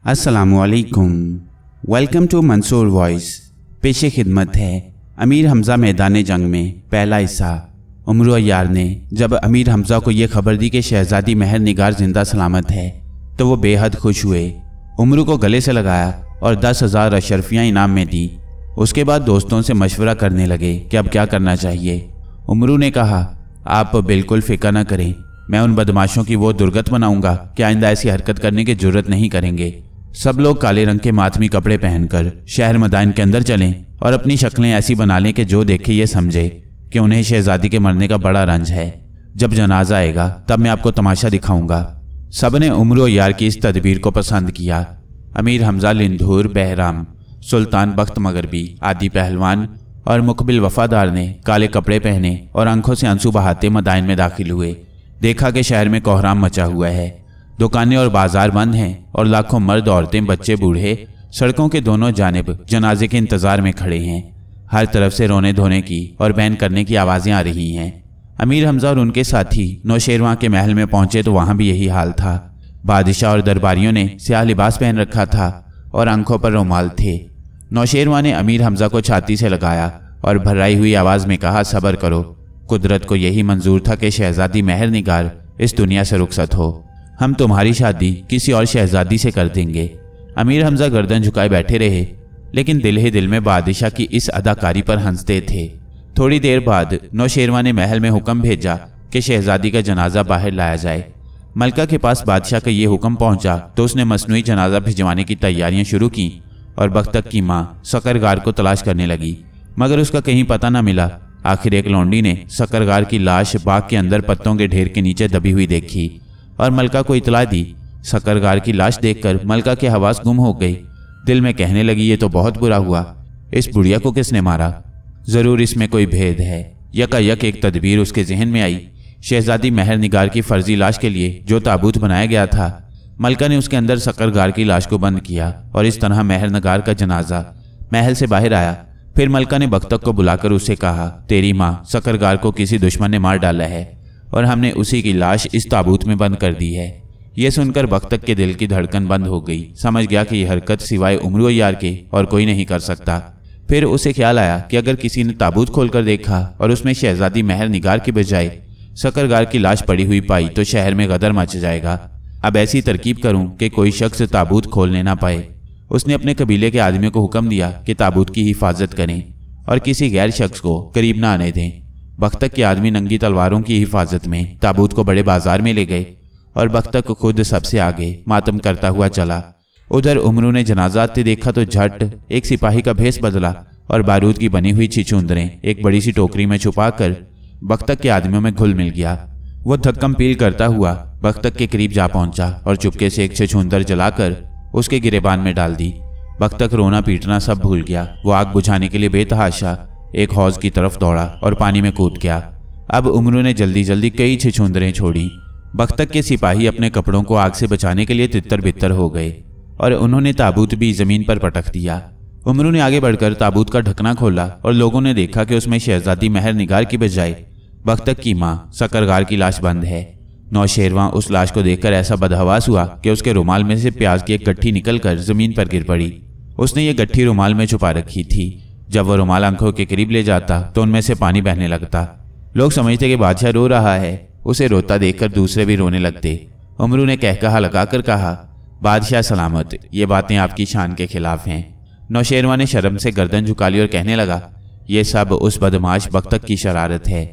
अस्सलामुअलैकुम। Welcome to Mansoor voice. पेश खिदमत है अमीर हमज़ा मैदान जंग में पहला हिस्सा। उमर अय्यार ने जब अमीर हमज़ा को यह खबर दी कि शहज़ादी महर निगार जिंदा सलामत है तो वो बेहद खुश हुए। उमर को गले से लगाया और 10,000 अशरफियाँ इनाम में दी। उसके बाद दोस्तों से मशवरा करने लगे कि अब क्या करना चाहिए। उमर ने कहा, आप बिल्कुल फ़िक्र न करें, मैं उन बदमाशों की वो दुर्गत बनाऊंगा कि आइंदा ऐसी हरकत करने की जरूरत नहीं करेंगे। सब लोग काले रंग के मातमी कपड़े पहनकर शहर मदाइन के अंदर चलें और अपनी शक्लें ऐसी बना लें कि जो देखे ये समझे कि उन्हें शहजादी के मरने का बड़ा रंज है। जब जनाजा आएगा तब मैं आपको तमाशा दिखाऊंगा। सब ने उमर अय्यार की इस तदबीर को पसंद किया। अमीर हमज़ा लिंधूर, बहराम, सुल्तान बख्त मगरबी आदि पहलवान और मुकबिल वफादार ने काले कपड़े पहने और आंखों से आंसू बहाते मदाइन में दाखिल हुए। देखा कि शहर में कोहराम मचा हुआ है, दुकानें और बाजार बंद हैं और लाखों मर्द, औरतें, बच्चे, बूढ़े सड़कों के दोनों जानिब जनाजे के इंतजार में खड़े हैं। हर तरफ से रोने धोने की और बैन करने की आवाज़ें आ रही हैं। अमीर हमज़ा और उनके साथी नौशेरवां के महल में पहुंचे तो वहां भी यही हाल था। बादशाह और दरबारियों ने स्याह लिबास पहन रखा था और आंखों पर रुमाल थे। नौशेरवां ने अमीर हमज़ा को छाती से लगाया और भर्राई हुई आवाज़ में कहा, सब्र करो, कुदरत को यही मंजूर था कि शहजादी महर निगार इस दुनिया से रुखसत हो। हम तुम्हारी शादी किसी और शहजादी से कर देंगे। अमीर हमज़ा गर्दन झुकाए बैठे रहे, लेकिन दिल ही दिल में बादशाह की इस अदाकारी पर हंसते थे। थोड़ी देर बाद नौशेरवां ने महल में हुक्म भेजा कि शहजादी का जनाजा बाहर लाया जाए। मलका के पास बादशाह का ये हुक्म पहुंचा तो उसने मसनूई जनाजा भिजवाने की तैयारियां शुरू की और बख्तक की माँ सकरगार को तलाश करने लगी, मगर उसका कहीं पता न मिला। आखिर एक लौंडी ने सकरगार की लाश बाग के अंदर पत्तों के ढेर के नीचे दबी हुई देखी और मलका को इतला दी। सकरगार की लाश देखकर मलका के हवास गुम हो गई। दिल में कहने लगी, ये तो बहुत बुरा हुआ, इस बुढ़िया को किसने मारा? जरूर इसमें कोई भेद है। यकायक एक तदबीर उसके जहन में आई। शहजादी महर निगार की फर्जी लाश के लिए जो ताबूत बनाया गया था, मलका ने उसके अंदर सकरगार की लाश को बंद किया और इस तरह महर निगार का जनाजा महल से बाहर आया। फिर मलका ने बख्तक को बुलाकर उससे कहा, तेरी माँ सकरगार को किसी दुश्मन ने मार डाला है और हमने उसी की लाश इस ताबूत में बंद कर दी है। यह सुनकर बख्तक के दिल की धड़कन बंद हो गई। समझ गया कि यह हरकत सिवाय उमर अय्यार के और कोई नहीं कर सकता। फिर उसे ख्याल आया कि अगर किसी ने ताबूत खोलकर देखा और उसमें शहजादी महर निगार की बजाय सकरगार की लाश पड़ी हुई पाई तो शहर में गदर मच जाएगा। अब ऐसी तरकीब करूं कि कोई शख्स ताबूत खोलने ना पाए। उसने अपने कबीले के आदमियों को हुक्म दिया कि ताबूत की हिफाजत करें और किसी गैर शख्स को करीब न आने दें। बख्तक के आदमी नंगी तलवारों की हिफाजत में ताबूत को बड़े बाजार में ले गए और बख्तक खुद सबसे आगे मातम करता हुआ चला। उधर उमर ने जनाजा आते देखा तो झट एक सिपाही का भेस बदला और बारूद की बनी हुई छिछुंदरें एक बड़ी सी टोकरी में छुपाकर बख्तक के आदमियों में घुल मिल गया। वो धक्कम पील करता हुआ बख्तक के करीब जा पहुंचा और चुपके से एक छिछुंदर जलाकर उसके गिरेबान में डाल दी। बख्तक रोना पीटना सब भूल गया। वो आग बुझाने के लिए बेतहाशा एक हौज की तरफ दौड़ा और पानी में कूद गया। अब उमर ने जल्दी जल्दी कई छिछुंदरें छोड़ी। बख्तक के सिपाही अपने कपड़ों को आग से बचाने के लिए तितर बितर हो गए और उन्होंने ताबूत भी जमीन पर पटक दिया। उमर ने आगे बढ़कर ताबूत का ढकना खोला और लोगों ने देखा कि उसमें शहजादी महर निगार की बजाय बख्तक की माँ सकरगार की लाश बंद है। नौशेरवां उस लाश को देखकर ऐसा बदहवास हुआ कि उसके रुमाल में से प्याज की एक गट्ठी निकलकर जमीन पर गिर पड़ी। उसने ये गट्ठी रुमाल में छुपा रखी थी। जब वह रुमाल आंखों के करीब ले जाता तो उनमें से पानी बहने लगता। लोग समझते कि बादशाह रो रहा है। उसे रोता देखकर दूसरे भी रोने लगते। उमर ने कहकहा लगाकर कहा, बादशाह सलामत, ये बातें आपकी शान के खिलाफ हैं। नौशेरवां ने शर्म से गर्दन झुका ली और कहने लगा, ये सब उस बदमाश बख्तक की शरारत है।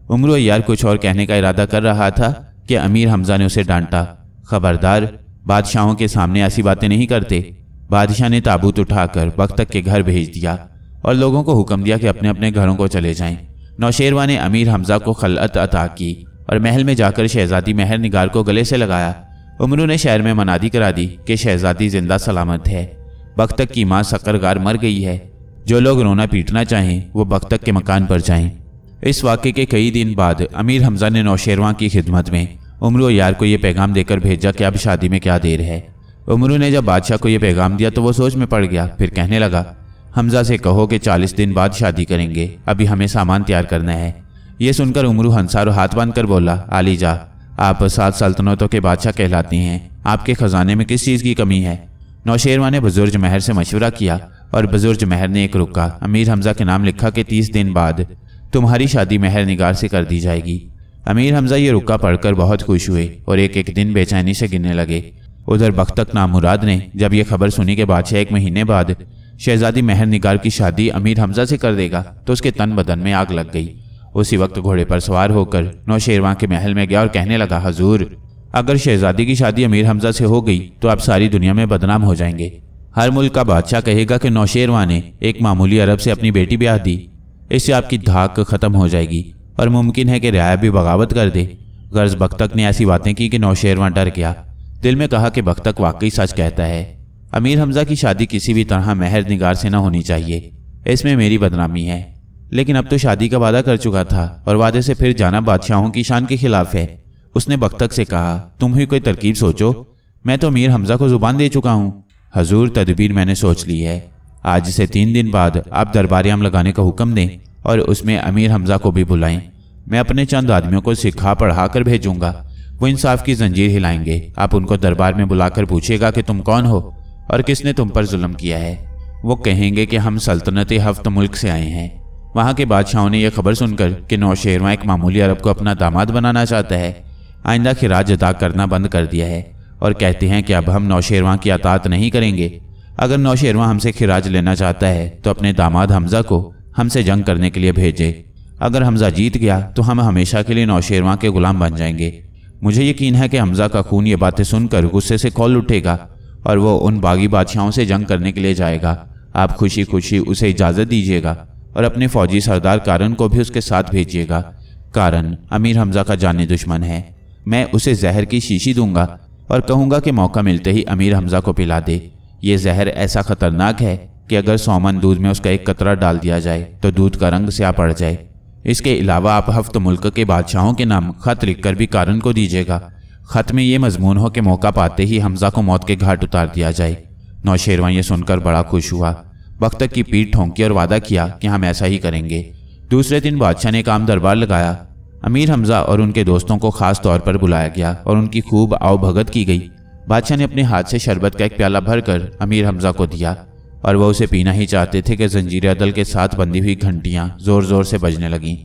उमर अय्यार कुछ और कहने का इरादा कर रहा था कि अमीर हमज़ा ने उसे डांटा, खबरदार, बादशाहों के सामने ऐसी बातें नहीं करते। बादशाह ने ताबूत उठाकर बख्तक के घर भेज दिया और लोगों को हुक्म दिया कि अपने अपने घरों को चले जाएं। नौशेरवां ने अमीर हमज़ा को खलअत अता की और महल में जाकर शहजादी महर निगार को गले से लगाया। उमर ने शहर में मनादी करा दी कि शहजादी जिंदा सलामत है। बख्तक की माँ सकरगार मर गई है। जो लोग रोना पीटना चाहें वो बख्तक के मकान पर जाएं। इस वाक़े के कई दिन बाद अमीर हमज़ा ने नौशेरवां की खिदमत में उमर अय्यार को यह पैगाम देकर भेजा कि अब शादी में क्या देर है। उमर ने जब बादशाह को यह पैगाम दिया तो वो सोच में पड़ गया। फिर कहने लगा, हमज़ा से कहो कि 40 दिन बाद शादी करेंगे, अभी हमें सामान तैयार करना है। ये सुनकर उमर हंसा और हाथ बांध कर बोला, आलीजा, आप 7 सल्तनतों के बादशाह कहलाते हैं, आपके खजाने में किस चीज़ की कमी है? नौशेरवां ने बुजुर्ग महर से मशवरा किया और बुजुर्ग महर ने एक रुक्का अमीर हमजा के नाम लिखा कि 30 दिन बाद तुम्हारी शादी महर निगार से कर दी जाएगी। अमीर हमजा ये रुक्का पढ़कर बहुत खुश हुए और एक एक दिन बेचैनी से गिनने लगे। उधर बख्तक नामुराद ने जब यह खबर सुनी कि बादशाह 1 महीने बाद शहजादी महर निगार की शादी अमीर हमजा से कर देगा तो उसके तन बदन में आग लग गई। उसी वक्त घोड़े पर सवार होकर नौशेरवां के महल में गया और कहने लगा, हुजूर, अगर शहजादी की शादी अमीर हमजा से हो गई तो आप सारी दुनिया में बदनाम हो जाएंगे। हर मुल्क का बादशाह कहेगा कि नौशेरवां ने एक मामूली अरब से अपनी बेटी ब्याह दी, इससे आपकी धाक खत्म हो जाएगी और मुमकिन है कि रियाया भी बगावत कर दे। गर्ज बख्तक ने ऐसी बातें की कि नौशेरवां डर गया। दिल में कहा कि बख्तक वाकई सच कहता है। अमीर हमजा की शादी किसी भी तरह महर निगार से न होनी चाहिए, इसमें मेरी बदनामी है। लेकिन अब तो शादी का वादा कर चुका था और वादे से फिर जाना बादशाहों की शान के खिलाफ है। उसने बख्तक से कहा, तुम ही कोई तरकीब सोचो, मैं तो अमीर हमजा को जुबान दे चुका हूँ। हजूर, तदबीर मैंने सोच ली है। आज से 3 दिन बाद आप दरबार-ए-आम लगाने का हुक्म दें और उसमें अमीर हमजा को भी बुलाएं। मैं अपने चंद आदमियों को सिखा पढ़ा कर भेजूंगा, वो इंसाफ की जंजीर हिलाएंगे। आप उनको दरबार में बुलाकर पूछिएगा कि तुम कौन हो और किसने तुम पर जुल्म किया है। वो कहेंगे कि हम सल्तनत हफ्त मुल्क से आए हैं। वहाँ के बादशाहों ने यह खबर सुनकर कि नौशेरवां एक मामूली अरब को अपना दामाद बनाना चाहता है, आइंदा खिराज अदा करना बंद कर दिया है और कहते हैं कि अब हम नौशेरवां की अतात नहीं करेंगे। अगर नौशेरवां हमसे खिराज लेना चाहता है तो अपने दामाद हमजा को हमसे जंग करने के लिए भेजे। अगर हमजा जीत गया तो हम हमेशा के लिए नौशेरवां के गुलाम बन जाएंगे। मुझे यकीन है कि हमजा का खून ये बातें सुनकर गुस्से से खौल उठेगा और वो उन बागी बादशाहों से जंग करने के लिए जाएगा। आप खुशी खुशी उसे इजाज़त दीजिएगा और अपने फौजी सरदार कारन को भी उसके साथ भेजिएगा। कारन अमीर हमजा का जानी दुश्मन है। मैं उसे जहर की शीशी दूंगा और कहूँगा कि मौका मिलते ही अमीर हमजा को पिला दे। ये जहर ऐसा खतरनाक है कि अगर 100 मन दूध में उसका एक कतरा डाल दिया जाए तो दूध का रंग स्याह पड़ जाए। इसके अलावा आप हफ्त मुल्क के बादशाहों के नाम खत लिखकर भी कारन को दीजिएगा। खत में ये मजमून हो कि मौका पाते ही हमजा को मौत के घाट उतार दिया जाए। नौशेरवां ये सुनकर बड़ा खुश हुआ। बख्तक की पीठ ठोंकी और वादा किया कि हम ऐसा ही करेंगे। दूसरे दिन बादशाह ने एक आम दरबार लगाया। अमीर हमजा और उनके दोस्तों को खास तौर पर बुलाया गया और उनकी खूब आओ भगत की गई। बादशाह ने अपने हाथ से शरबत का एक प्याला भरकर अमीर हमजा को दिया और वह उसे पीना ही चाहते थे कि जंजीर अदल के साथ बंधी हुई घंटियां जोर जोर से बजने लगीं।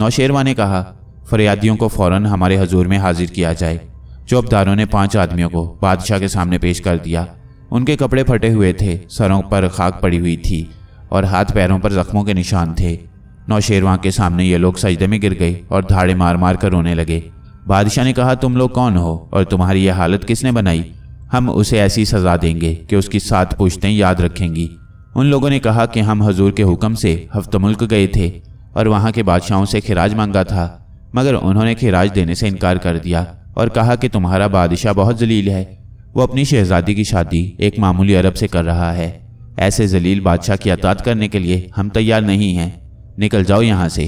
नौशेरवां ने कहा, फरियादियों को फौरन हमारे हजूर में हाजिर किया जाए। चौबदारों ने 5 आदमियों को बादशाह के सामने पेश कर दिया। उनके कपड़े फटे हुए थे, सरों पर खाक पड़ी हुई थी और हाथ पैरों पर जख्मों के निशान थे। नौशेरवां के सामने ये लोग सजदे में गिर गए और धाड़े मार मार कर रोने लगे। बादशाह ने कहा, तुम लोग कौन हो और तुम्हारी यह हालत किसने बनाई? हम उसे ऐसी सज़ा देंगे कि उसकी 7 पुश्तें याद रखेंगी। उन लोगों ने कहा कि हम हजूर के हुक्म से हफ्त मुल्क गए थे और वहाँ के बादशाहों से खिराज मांगा था, मगर उन्होंने खिराज देने से इनकार कर दिया और कहा कि तुम्हारा बादशाह बहुत जलील है, वो अपनी शहजादी की शादी एक मामूली अरब से कर रहा है। ऐसे जलील बादशाह की अतात करने के लिए हम तैयार नहीं हैं, निकल जाओ यहाँ से।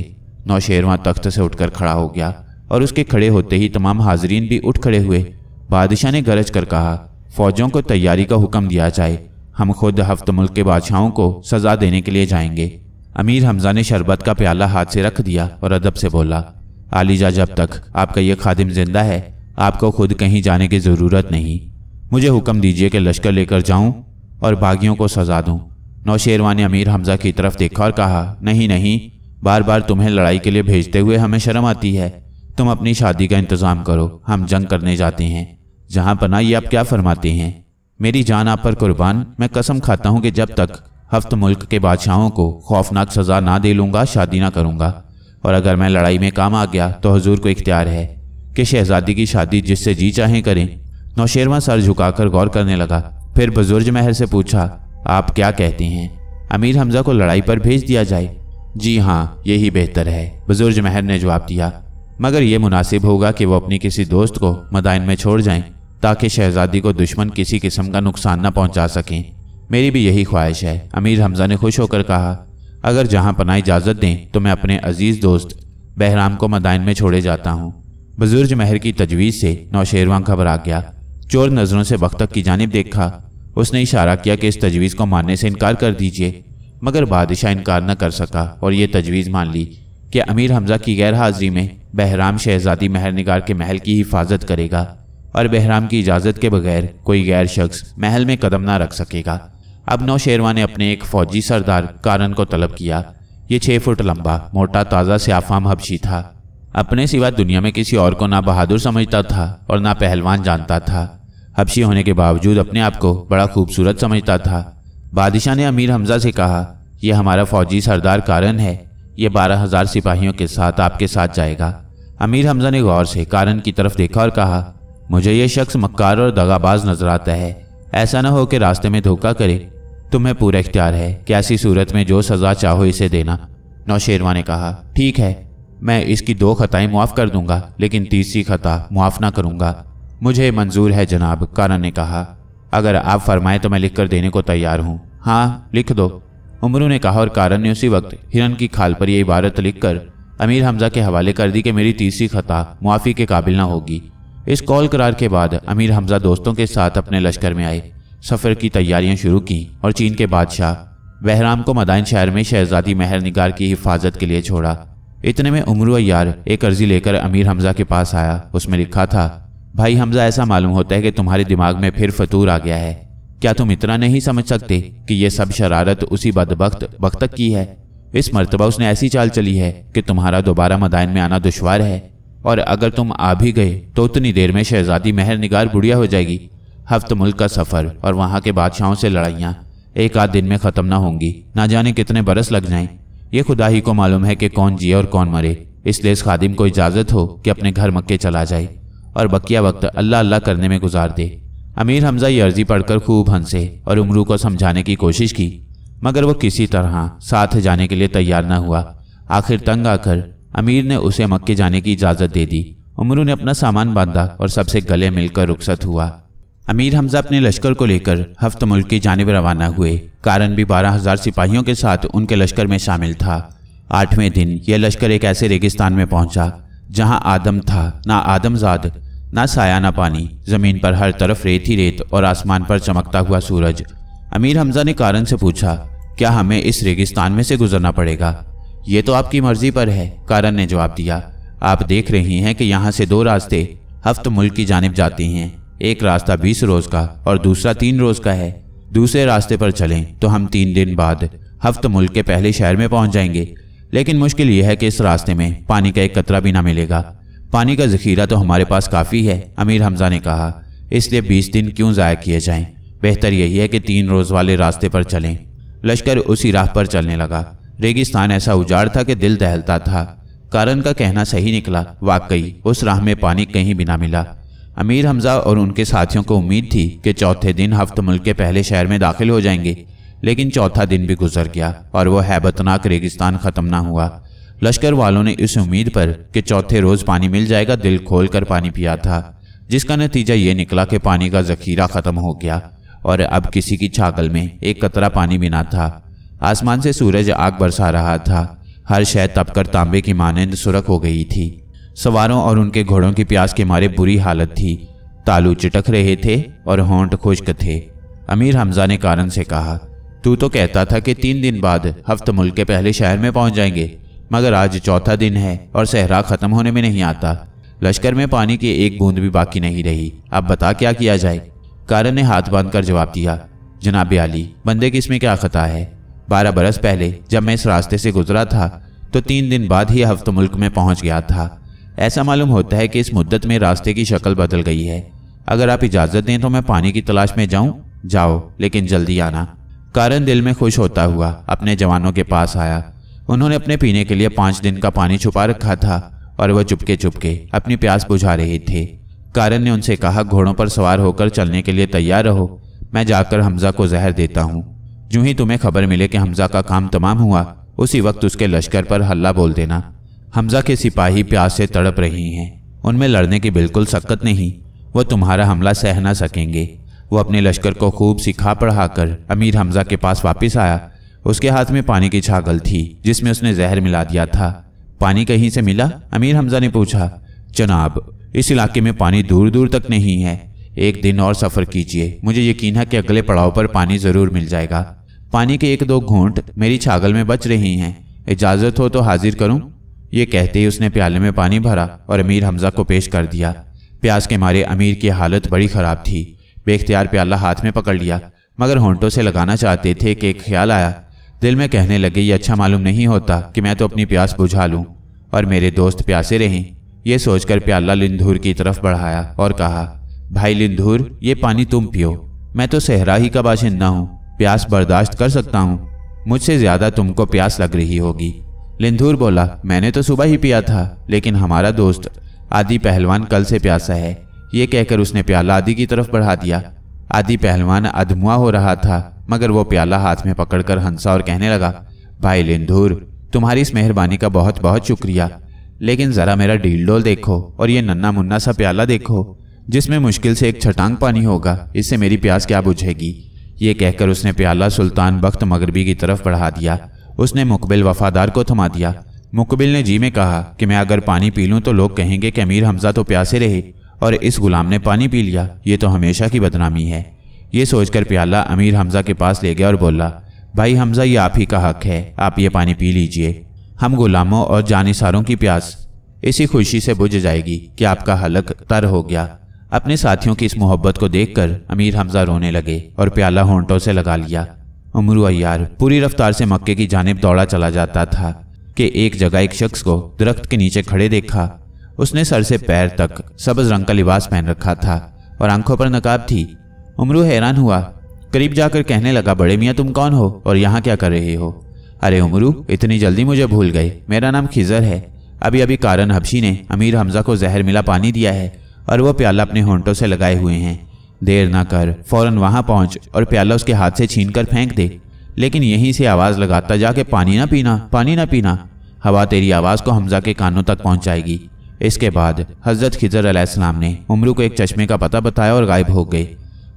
नौशेरवां तख्त से उठकर खड़ा हो गया और उसके खड़े होते ही तमाम हाजरीन भी उठ खड़े हुए। बादशाह ने गरज कर कहा, फौजों को तैयारी का हुक्म दिया जाए, हम खुद हफ्त मुल्क के बादशाहों को सजा देने के लिए जाएंगे। अमीर हमजा ने शरबत का प्याला हाथ से रख दिया और अदब से बोला, आलीजा, जब तक आपका ये खादिम जिंदा है आपको खुद कहीं जाने की ज़रूरत नहीं। मुझे हुक्म दीजिए कि लश्कर लेकर जाऊं और बागियों को सजा दूं। नौशेरवां ने अमीर हमजा की तरफ देखा और कहा, नहीं नहीं, बार बार तुम्हें लड़ाई के लिए भेजते हुए हमें शर्म आती है। तुम अपनी शादी का इंतज़ाम करो, हम जंग करने जाते हैं। जहाँ पना ये आप क्या फरमाते हैं? मेरी जान आप पर कुर्बान, मैं कसम खाता हूँ कि जब तक हफ्त मुल्क के बादशाहों को खौफनाक सज़ा ना दे लूँगा शादी ना करूँगा। और अगर मैं लड़ाई में काम आ गया तो हुजूर को इख्तियार है कि शहजादी की शादी जिससे जी चाहें करें। नौशेरवां सर झुकाकर गौर करने लगा, फिर बुजुर्ग महर से पूछा, आप क्या कहते हैं, अमीर हमजा को लड़ाई पर भेज दिया जाए? जी हाँ, यही बेहतर है, बुजुर्ग महर ने जवाब दिया, मगर यह मुनासिब होगा कि वो अपनी किसी दोस्त को मदाइन में छोड़ जाएं ताकि शहजादी को दुश्मन किसी किस्म का नुकसान न पहुंचा सकें। मेरी भी यही ख्वाहिश है। अमीर हमजा ने खुश होकर कहा, अगर जहाँ पनाह इजाज़त दें तो मैं अपने अजीज़ दोस्त बहराम को मदाइन में छोड़े जाता हूँ। बुजुर्ग महर की तजवीज़ से नौशेरवां घबरा गया। चोर नज़रों से बख्तक की जानिब देखा। उसने इशारा किया कि इस तजवीज़ को मानने से इनकार कर दीजिए, मगर बादशाह इनकार न कर सका और ये तजवीज़ मान ली कि अमीर हमजा की गैर हाजिरी में बहराम शहजादी महर निगार के महल की हिफाजत करेगा। और बहराम की इजाज़त के बगैर कोई गैर शख्स महल में कदम ना रख सकेगा। अब नौशेरवा ने अपने एक फौजी सरदार कारण को तलब किया। ये 6 फुट लंबा, मोटा, ताज़ा स्याफाम हबशी था। अपने सिवा दुनिया में किसी और को ना बहादुर समझता था और ना पहलवान जानता था। हबशी होने के बावजूद अपने आप को बड़ा खूबसूरत समझता था। बादशाह ने अमीर हमजा से कहा, यह हमारा फौजी सरदार कारण है, ये 12,000 सिपाहियों के साथ आपके साथ जाएगा। अमीर हमजा ने गौर से कारण की तरफ देखा और कहा, मुझे यह शख्स मक्कार और दगाबाज नजर आता है, ऐसा न हो कि रास्ते में धोखा करे। तुम्हें पूरा इख्तियार है कि ऐसी सूरत में जो सज़ा चाहो इसे देना। नौशेरवा ने कहा, ठीक है, मैं इसकी 2 खताएं मुआफ़ कर दूंगा, लेकिन तीसरी खता मुआफ़ ना करूंगा। मुझे मंजूर है जनाब, कारण ने कहा। अगर आप फरमाएं तो मैं लिख कर देने को तैयार हूँ। हाँ, लिख दो, उमरू ने कहा। और कारण ने उसी वक्त हिरन की खाल पर यह इबारत लिखकर अमीर हमजा के हवाले कर दी कि मेरी तीसरी खता मुआफ़ी के काबिल ना होगी। इस कौल करार के बाद अमीर हमजा दोस्तों के साथ अपने लश्कर में आए, सफ़र की तैयारियां शुरू की और चीन के बादशाह बहराम को मदाइन शहर में शहजादी महर निगार की हिफाजत के लिए छोड़ा। इतने में उमरू अय्यार एक अर्जी लेकर अमीर हमजा के पास आया। उसमें लिखा था, भाई हमजा, ऐसा मालूम होता है कि तुम्हारे दिमाग में फिर फतूर आ गया है। क्या तुम इतना नहीं समझ सकते कि यह सब शरारत उसी बदबख्त बख्तक की है? इस मर्तबा उसने ऐसी चाल चली है कि तुम्हारा दोबारा मदाइन में आना दुश्वार है, और अगर तुम आ भी गए तो उतनी देर में शहजादी महर निगार बुढ़िया हो जाएगी। हफ्त मुल्क का सफ़र और वहाँ के बादशाहों से लड़ाइयाँ एक आध दिन में ख़त्म ना होंगी, ना जाने कितने बरस लग जाएं। ये खुदा ही को मालूम है कि कौन जिए और कौन मरे। इसलिए इस खादिम को इजाज़त हो कि अपने घर मक्के चला जाए और बकिया वक्त अल्लाह अल्लाह करने में गुजार दे। अमीर हमजा ये अर्जी पढ़कर खूब हंसे और उमरू को समझाने की कोशिश की, मगर वो किसी तरह साथ जाने के लिए तैयार न हुआ। आखिर तंग आकर अमीर ने उसे मक्के जाने की इजाज़त दे दी। उमरू ने अपना सामान बांधा और सबसे गले मिलकर रुखसत हुआ। अमीर हमजा अपने लश्कर को लेकर हफ्त मुल्क की जानिब रवाना हुए। कारण भी 12,000 सिपाहियों के साथ उनके लश्कर में शामिल था। 8वें दिन यह लश्कर एक ऐसे रेगिस्तान में पहुंचा जहां आदम था, ना आदमजाद, ना साया ना पानी। ज़मीन पर हर तरफ रेत ही रेत और आसमान पर चमकता हुआ सूरज। अमीर हमजा ने कारण से पूछा, क्या हमें इस रेगिस्तान में से गुजरना पड़ेगा? ये तो आपकी मर्जी पर है, कारण ने जवाब दिया। आप देख रही हैं कि यहाँ से 2 रास्ते हफ्त मुल्क की जानिब जाते हैं। एक रास्ता 20 रोज़ का और दूसरा 3 रोज़ का है। दूसरे रास्ते पर चलें तो हम 3 दिन बाद हफ्त मुल्क के पहले शहर में पहुँच जाएंगे, लेकिन मुश्किल यह है कि इस रास्ते में पानी का एक कतरा भी ना मिलेगा। पानी का ज़ख़ीरा तो हमारे पास काफ़ी है, अमीर हमजा ने कहा, इसलिए 20 दिन क्यों ज़ाया किए जाएं? बेहतर यही है कि 3 रोज़ वाले रास्ते पर चलें। लश्कर उसी राह पर चलने लगा। रेगिस्तान ऐसा उजाड़ था कि दिल दहलता था। कारण का कहना सही निकला, वाकई उस राह में पानी कहीं भी ना मिला। अमीर हमजा और उनके साथियों को उम्मीद थी कि चौथे दिन हफ्त मुल्क के पहले शहर में दाखिल हो जाएंगे, लेकिन चौथा दिन भी गुजर गया और वो हैबतनाक रेगिस्तान ख़त्म ना हुआ। लश्कर वालों ने इस उम्मीद पर कि चौथे रोज़ पानी मिल जाएगा दिल खोल कर पानी पिया था, जिसका नतीजा ये निकला कि पानी का ज़ख़ीरा ख़त्म हो गया और अब किसी की छागल में एक कतरा पानी भी ना था। आसमान से सूरज आग बरसा रहा था। हर शय तपकर तांबे की मानंद सुरख हो गई थी। सवारों और उनके घोड़ों की प्यास के मारे बुरी हालत थी। तालू चिटक रहे थे और होंठ खुश्क थे। अमीर हमजा ने कारण से कहा, तू तो कहता था कि 3 दिन बाद हफ्त मुल्क के पहले शहर में पहुंच जाएंगे, मगर आज चौथा दिन है और सहरा ख़त्म होने में नहीं आता। लश्कर में पानी की एक बूंद भी बाकी नहीं रही। अब बता क्या किया जाए? कारण ने हाथ बांधकर जवाब दिया, जनाब आली, बंदे की इसमें क्या खता है? 12 बरस पहले जब मैं इस रास्ते से गुजरा था तो 3 दिन बाद ही हफ्त मुल्क में पहुंच गया था। ऐसा मालूम होता है कि इस मुद्दत में रास्ते की शक्ल बदल गई है। अगर आप इजाज़त दें तो मैं पानी की तलाश में जाऊं? जाओ, लेकिन जल्दी आना। कारण दिल में खुश होता हुआ अपने जवानों के पास आया। उन्होंने अपने पीने के लिए 5 दिन का पानी छुपा रखा था और वह चुपके चुपके अपनी प्यास बुझा रहे थे। कारण ने उनसे कहा, घोड़ों पर सवार होकर चलने के लिए तैयार रहो, मैं जाकर हमजा को जहर देता हूँ। यूं ही तुम्हें खबर मिले कि हमजा का काम तमाम हुआ, उसी वक्त उसके लश्कर पर हल्ला बोल देना। हमजा के सिपाही प्यास से तड़प रही हैं, उनमें लड़ने की बिल्कुल सकत नहीं, वो तुम्हारा हमला सह न सकेंगे। वो अपने लश्कर को खूब सिखा पढ़ाकर अमीर हमजा के पास वापस आया। उसके हाथ में पानी की छागल थी जिसमें उसने जहर मिला दिया था। पानी कहीं से मिला? अमीर हमजा ने पूछा। जनाब, इस इलाके में पानी दूर दूर तक नहीं है। 1 दिन और सफ़र कीजिए, मुझे यकीन है कि अगले पड़ाव पर पानी ज़रूर मिल जाएगा। पानी के 1-2 घूंट मेरी छागल में बच रही हैं, इजाज़त हो तो हाजिर करूं? ये कहते ही उसने प्याले में पानी भरा और अमीर हमजा को पेश कर दिया। प्यास के मारे अमीर की हालत बड़ी ख़राब थी। बेख्तियार प्याला हाथ में पकड़ लिया, मगर होंठों से लगाना चाहते थे कि एक ख्याल आया। दिल में कहने लगे, ये अच्छा मालूम नहीं होता कि मैं तो अपनी प्यास बुझा लूँ और मेरे दोस्त प्यासे रहें। ये सोचकर प्याला लिंधूर की तरफ बढ़ाया और कहा, भाई लिंधूर, ये पानी तुम पियो। मैं तो सहरा ही का बाशिंदा हूँ, प्यास बर्दाश्त कर सकता हूँ। मुझसे ज़्यादा तुमको प्यास लग रही होगी। लिंधूर बोला, मैंने तो सुबह ही पिया था, लेकिन हमारा दोस्त आदि पहलवान कल से प्यासा है। ये कहकर उसने प्याला आदि की तरफ बढ़ा दिया। आदि पहलवान अधमुआ हो रहा था, मगर वो प्याला हाथ में पकड़कर हंसा और कहने लगा, भाई लिंधूर, तुम्हारी इस मेहरबानी का बहुत बहुत शुक्रिया, लेकिन ज़रा मेरा डील डोल देखो और ये नन्ना मुन्ना सा प्याला देखो जिसमें मुश्किल से एक छटांग पानी होगा। इससे मेरी प्यास क्या बुझेगी। ये कहकर उसने प्याला सुल्तान बख्त मगरबी की तरफ बढ़ा दिया। उसने मुकबिल वफादार को थमा दिया। मुकबिल ने जी में कहा कि मैं अगर पानी पी लूँ तो लोग कहेंगे कि अमीर हमजा तो प्यासे रहे और इस गुलाम ने पानी पी लिया। ये तो हमेशा की बदनामी है। ये सोचकर प्याला अमीर हमजा के पास ले गया और बोला, भाई हमजा, ये आप ही का हक है, आप ये पानी पी लीजिए। हम गुलामों और जानिसारों की प्यास इसी खुशी से बुझ जाएगी कि आपका हलक तर हो गया। अपने साथियों की इस मोहब्बत को देखकर अमीर हमजा रोने लगे और प्याला होंठों से लगा लिया। उमरू अय्यार पूरी रफ्तार से मक्के की जानिब दौड़ा चला जाता था कि एक जगह एक शख्स को दरख्त के नीचे खड़े देखा। उसने सर से पैर तक सब्ज रंग का लिबास पहन रखा था और आंखों पर नकाब थी। उमरू हैरान हुआ, करीब जाकर कहने लगा, बड़े मियाँ तुम कौन हो और यहाँ क्या कर रहे हो? अरे उमरू, इतनी जल्दी मुझे भूल गए। मेरा नाम खिजर है। अभी अभी कारन हबशी ने अमीर हमजा को जहर मिला पानी दिया है और वो प्याला अपने होंठों से लगाए हुए हैं। देर ना कर, फौरन वहाँ पहुँच और प्याला उसके हाथ से छीन कर फेंक दे, लेकिन यहीं से आवाज़ लगाता जाके, पानी ना पीना, पानी ना पीना। हवा तेरी आवाज़ को हमजा के कानों तक पहुँचाएगी। इसके बाद हज़रत खिज़र अलैहिस्सलाम ने उमरू को एक चश्मे का पता बताया और गायब हो गए।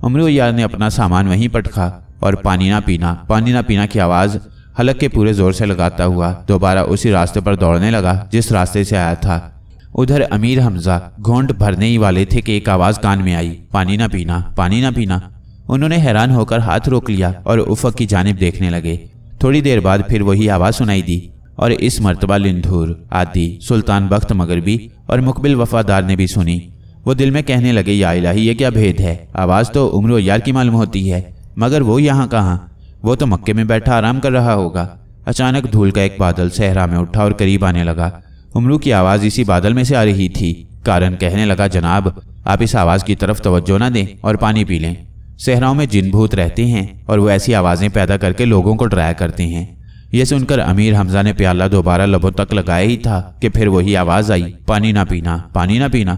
उमरू यार ने अपना सामान वहीं पटका और पानी ना पीना की आवाज़ हलक के पूरे ज़ोर से लगाता हुआ दोबारा उसी रास्ते पर दौड़ने लगा जिस रास्ते से आया था। उधर अमीर हमजा घोंट भरने ही वाले थे कि एक आवाज़ कान में आई, पानी ना पीना, पानी ना पीना। उन्होंने हैरान होकर हाथ रोक लिया और उफ़क़ की जानिब देखने लगे। थोड़ी देर बाद फिर वही आवाज़ सुनाई दी और इस मर्तबा लिंधूर, आदि, सुल्तान बख्त मगरबी और मुकबिल वफादार ने भी सुनी। वो दिल में कहने लगे, या इलाही, ये क्या भेद है? आवाज़ तो उमरू यार की मालूम होती है, मगर वो यहाँ कहाँ? वो तो मक्के में बैठा आराम कर रहा होगा। अचानक धूल का एक बादल सहरा में उठा और करीब आने लगा। उमरू की आवाज़ इसी बादल में से आ रही थी। कारन कहने लगा, जनाब, आप इस आवाज़ की तरफ तवज्जो ना दें और पानी पी लें। सहराओं में जिन भूत रहते हैं और वो ऐसी आवाज़ें पैदा करके लोगों को डराया करते हैं। ये सुनकर अमीर हमजा ने प्याला दोबारा लबों तक लगाया ही था कि फिर वही आवाज़ आई, पानी ना पीना, पानी ना पीना।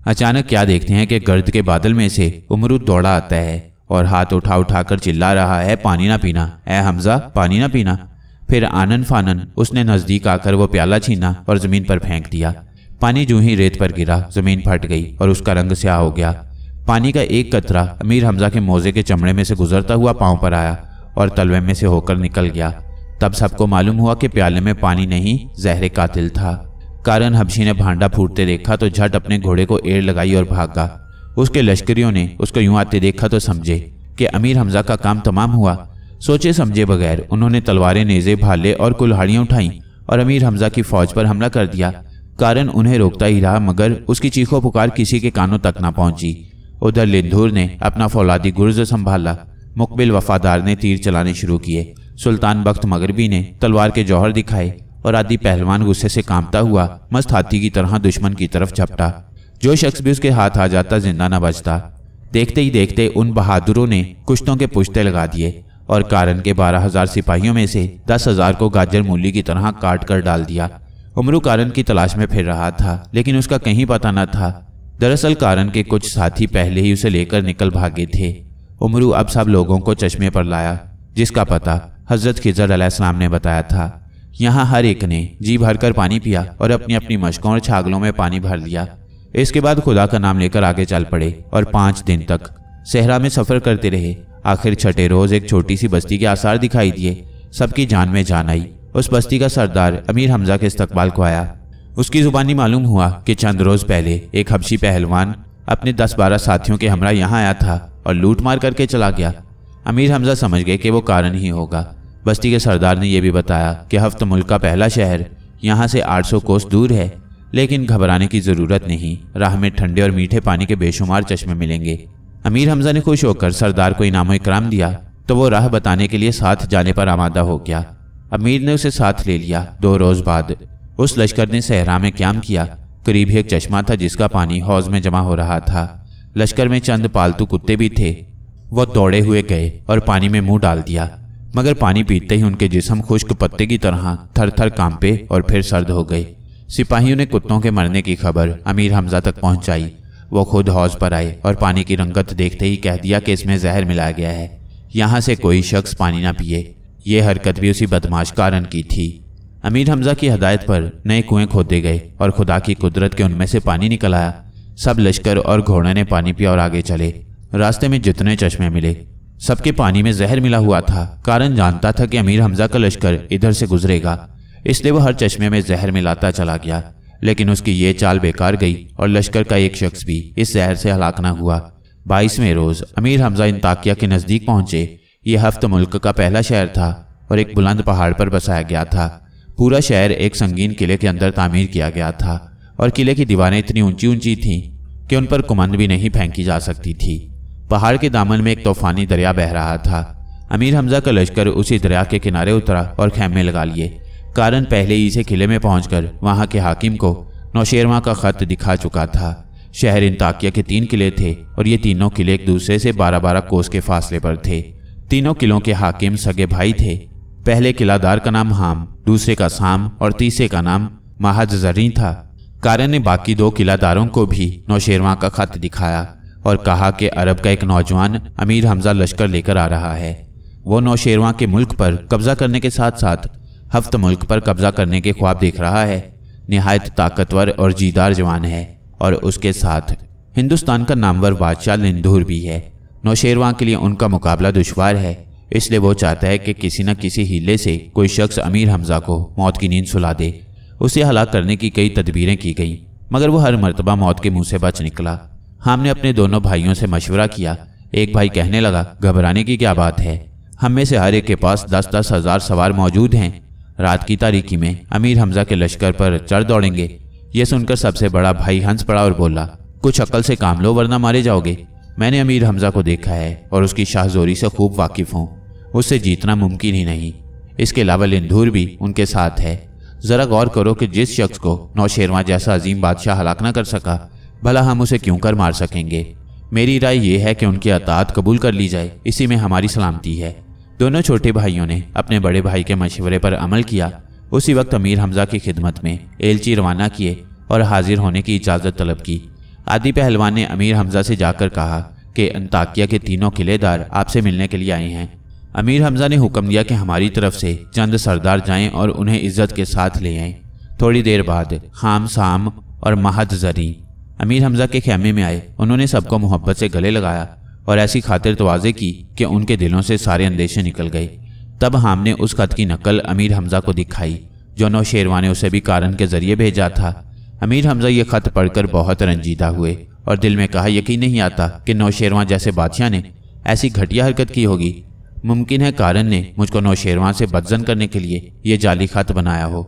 अचानक क्या देखते हैं कि गर्द के बादल में से उमरू दौड़ा आता है और हाथ उठा उठाकर चिल्ला रहा है, पानी ना पीना, ए हमजा, पानी ना पीना। फिर आनन फानन उसने नज़दीक आकर वो प्याला छीना और ज़मीन पर फेंक दिया। पानी जूं ही रेत पर गिरा, ज़मीन फट गई और उसका रंग स्याह हो गया। पानी का एक कतरा अमीर हमजा के मोज़े के चमड़े में से गुजरता हुआ पाँव पर आया और तलवे में से होकर निकल गया। तब सबको मालूम हुआ कि प्याले में पानी नहीं, जहर कातिल था। कारन हबशी ने भांडा फूटते देखा तो झट अपने घोड़े को एड़ लगाई और भागा। उसके लश्करियों ने उसको यूं आते देखा तो समझे कि अमीर हमजा का काम तमाम हुआ। सोचे समझे बगैर उन्होंने तलवारें, नेज़े, भाले और कुल्हाड़ियाँ उठाईं और अमीर हमजा की फौज पर हमला कर दिया। कारन उन्हें रोकता ही रहा, मगर उसकी चीखों पुकार किसी के कानों तक ना पहुंची। उधर लिंधूर ने अपना फौलादी गुर्ज संभाला। मुकबिल वफादार ने तीर चलाने शुरू किए। सुल्तान बख्त मगरबी ने तलवार के जौहर दिखाए और आदि पहलवान गुस्से से कांपता हुआ मस्त हाथी की तरह दुश्मन की तरफ झपटा। जो शख्स भी उसके हाथ आ जाता जिंदा न बचता। देखते ही देखते उन बहादुरों ने कुश्तों के पुश्ते लगा दिए और कारन के 12,000 सिपाहियों में से 10,000 को गाजर मूली की तरह काट कर डाल दिया। उमरू कारन की तलाश में फिर रहा था, लेकिन उसका कहीं पता न था। दरअसल कारन के कुछ साथी पहले ही उसे लेकर निकल भागे थे। उमरू अब सब लोगों को चश्मे पर लाया, जिसका पता हज़रत खिज़र अलैहिस्सलाम ने बताया था। यहाँ हर एक ने जी भरकर पानी पिया और अपनी अपनी मशकों और छागलों में पानी भर लिया। इसके बाद खुदा का नाम लेकर आगे चल पड़े और 5 दिन तक सहरा में सफ़र करते रहे। आखिर छठे रोज़ एक छोटी सी बस्ती के आसार दिखाई दिए। सबकी जान में जान आई। उस बस्ती का सरदार अमीर हमजा के इस्तकबाल को आया। उसकी ज़ुबानी मालूम हुआ कि चंद रोज़ पहले एक हबशी पहलवान अपने 10-12 साथियों के हमरा यहाँ आया था और लूट मार करके चला गया। अमीर हमजा समझ गए कि वो कारन ही होगा। बस्ती के सरदार ने यह भी बताया कि हफ्त मुल्क का पहला शहर यहाँ से 800 कोस दूर है। लेकिन घबराने की ज़रूरत नहीं, राह में ठंडे और मीठे पानी के बेशुमार चश्मे मिलेंगे। अमीर हमजा ने खुश होकर सरदार को इनाम इकराम दिया तो वो राह बताने के लिए साथ जाने पर आमादा हो गया। अमीर ने उसे साथ ले लिया। 2 रोज़ बाद उस लश्कर ने सहरा में क़याम किया। करीब एक चश्मा था जिसका पानी हौज़ में जमा हो रहा था। लश्कर में चंद पालतू कुत्ते भी थे। वो दौड़े हुए गए और पानी में मुंह डाल दिया, मगर पानी पीते ही उनके जिस्म खुश्क पत्ते की तरह थर थर कांपे और फिर सर्द हो गए। सिपाहियों ने कुत्तों के मरने की खबर अमीर हमजा तक पहुंचाई। वो खुद हौज पर आए और पानी की रंगत देखते ही कह दिया कि इसमें जहर मिलाया गया है, यहाँ से कोई शख्स पानी ना पिए। ये हरकत भी उसी बदमाश कारण की थी। अमीर हमजा की हदायत पर नए कुएं खोदे गए और खुदा की कुदरत के उनमें से पानी निकल आया। सब लश्कर और घोड़े ने पानी पिया और आगे चले। रास्ते में जितने चश्मे मिले सबके पानी में जहर मिला हुआ था। कारण जानता था कि अमीर हमजा का लश्कर इधर से गुजरेगा, इसलिए वह हर चश्मे में जहर मिलाता चला गया। लेकिन उसकी ये चाल बेकार गई और लश्कर का एक शख्स भी इस जहर से हलाक न हुआ। 22वें रोज़ अमीर हमजा इंताकिया के नज़दीक पहुंचे। ये हफ्त मुल्क का पहला शहर था और एक बुलंद पहाड़ पर बसाया गया था। पूरा शहर एक संगीन किले के अंदर तामीर किया गया था और किले की दीवारें इतनी ऊंची ऊंची थीं कि उन पर कुमंद भी नहीं फेंकी जा सकती थी। पहाड़ के दामन में एक तूफानी दरिया बह रहा था। अमीर हमजा का लश्कर उसी दरिया के किनारे उतरा और खैमे लगा लिए। कारण पहले ही से किले में पहुंचकर वहां के हाकिम को नौशेरवां का खत दिखा चुका था। शहर इंताकिया के 3 किले थे और ये तीनों किले एक दूसरे से 12-12 कोस के फासले पर थे। तीनों किलों के हाकिम सगे भाई थे। पहले किलादार का नाम हाम, दूसरे का साम और तीसरे का नाम महाजजरी था। कारण ने बाकी 2 किलादारों को भी नौशेरवां का खत दिखाया और कहा कि अरब का एक नौजवान अमीर हमजा लश्कर लेकर आ रहा है। वो नौशेरवां के मुल्क पर कब्जा करने के साथ साथ हफ्त मुल्क पर कब्जा करने के ख्वाब देख रहा है। निहायत ताकतवर और जीदार जवान है और उसके साथ हिंदुस्तान का नामवर बादशाह लिंदूर भी है। नौशेरवां के लिए उनका मुकाबला दुश्वार है, इसलिए वो चाहता है कि किसी न किसी हीले से कोई शख्स अमीर हमजा को मौत की नींद सुला दे। उसे हलाक करने की कई तदबीरें की गईं, मगर वो हर मर्तबा मौत के मुंह से बच निकला। हमने अपने दोनों भाइयों से मशवरा किया। एक भाई कहने लगा, घबराने की क्या बात है, हम में से हर एक के पास 10-10 हज़ार सवार मौजूद हैं। रात की तारीकी में अमीर हमजा के लश्कर पर चढ़ दौड़ेंगे। ये सुनकर सबसे बड़ा भाई हंस पड़ा और बोला, कुछ अक्ल से काम लो वरना मारे जाओगे। मैंने अमीर हमजा को देखा है और उसकी शाहजोरी से खूब वाकिफ हूँ। उससे जीतना मुमकिन ही नहीं। इसके अलावा लिंदूर भी उनके साथ है। ज़रा गौर करो कि जिस शख्स को नौशेरवां जैसा अजीम बादशाह हलाक न कर सका, भला हम उसे क्यों कर मार सकेंगे। मेरी राय यह है कि उनकी अताअत कबूल कर ली जाए, इसी में हमारी सलामती है। दोनों छोटे भाइयों ने अपने बड़े भाई के मशवरे पर अमल किया। उसी वक्त अमीर हमजा की खिदमत में एलची रवाना किए और हाजिर होने की इजाज़त तलब की। आदि पहलवान ने अमीर हमजा से जाकर कहा कि अंताकिया के तीनों किलेदार आपसे मिलने के लिए आए हैं। अमीर हमजा ने हुक्म दिया कि हमारी तरफ से चंद सरदार जाएं और उन्हें इज्जत के साथ ले आएं। थोड़ी देर बाद खाम, साम और महाजजरी अमीर हमजा के खेमे में आए। उन्होंने सबको मोहब्बत से गले लगाया और ऐसी खातिर तवाज़े की कि उनके दिलों से सारे अंदेशे निकल गए। तब हाम ने उस खत की नकल अमीर हमजा को दिखाई जो नौशेरवां ने उसे भी कारण के ज़रिए भेजा था। अमीर हमजा ये खत पढ़कर बहुत रंजीदा हुए और दिल में कहा, यकीन नहीं आता कि नौशेरवां जैसे बादशाह ने ऐसी घटिया हरकत की होगी। मुमकिन है कारण ने मुझको नौशेरवां से बदजन करने के लिए ये जाली खत बनाया हो,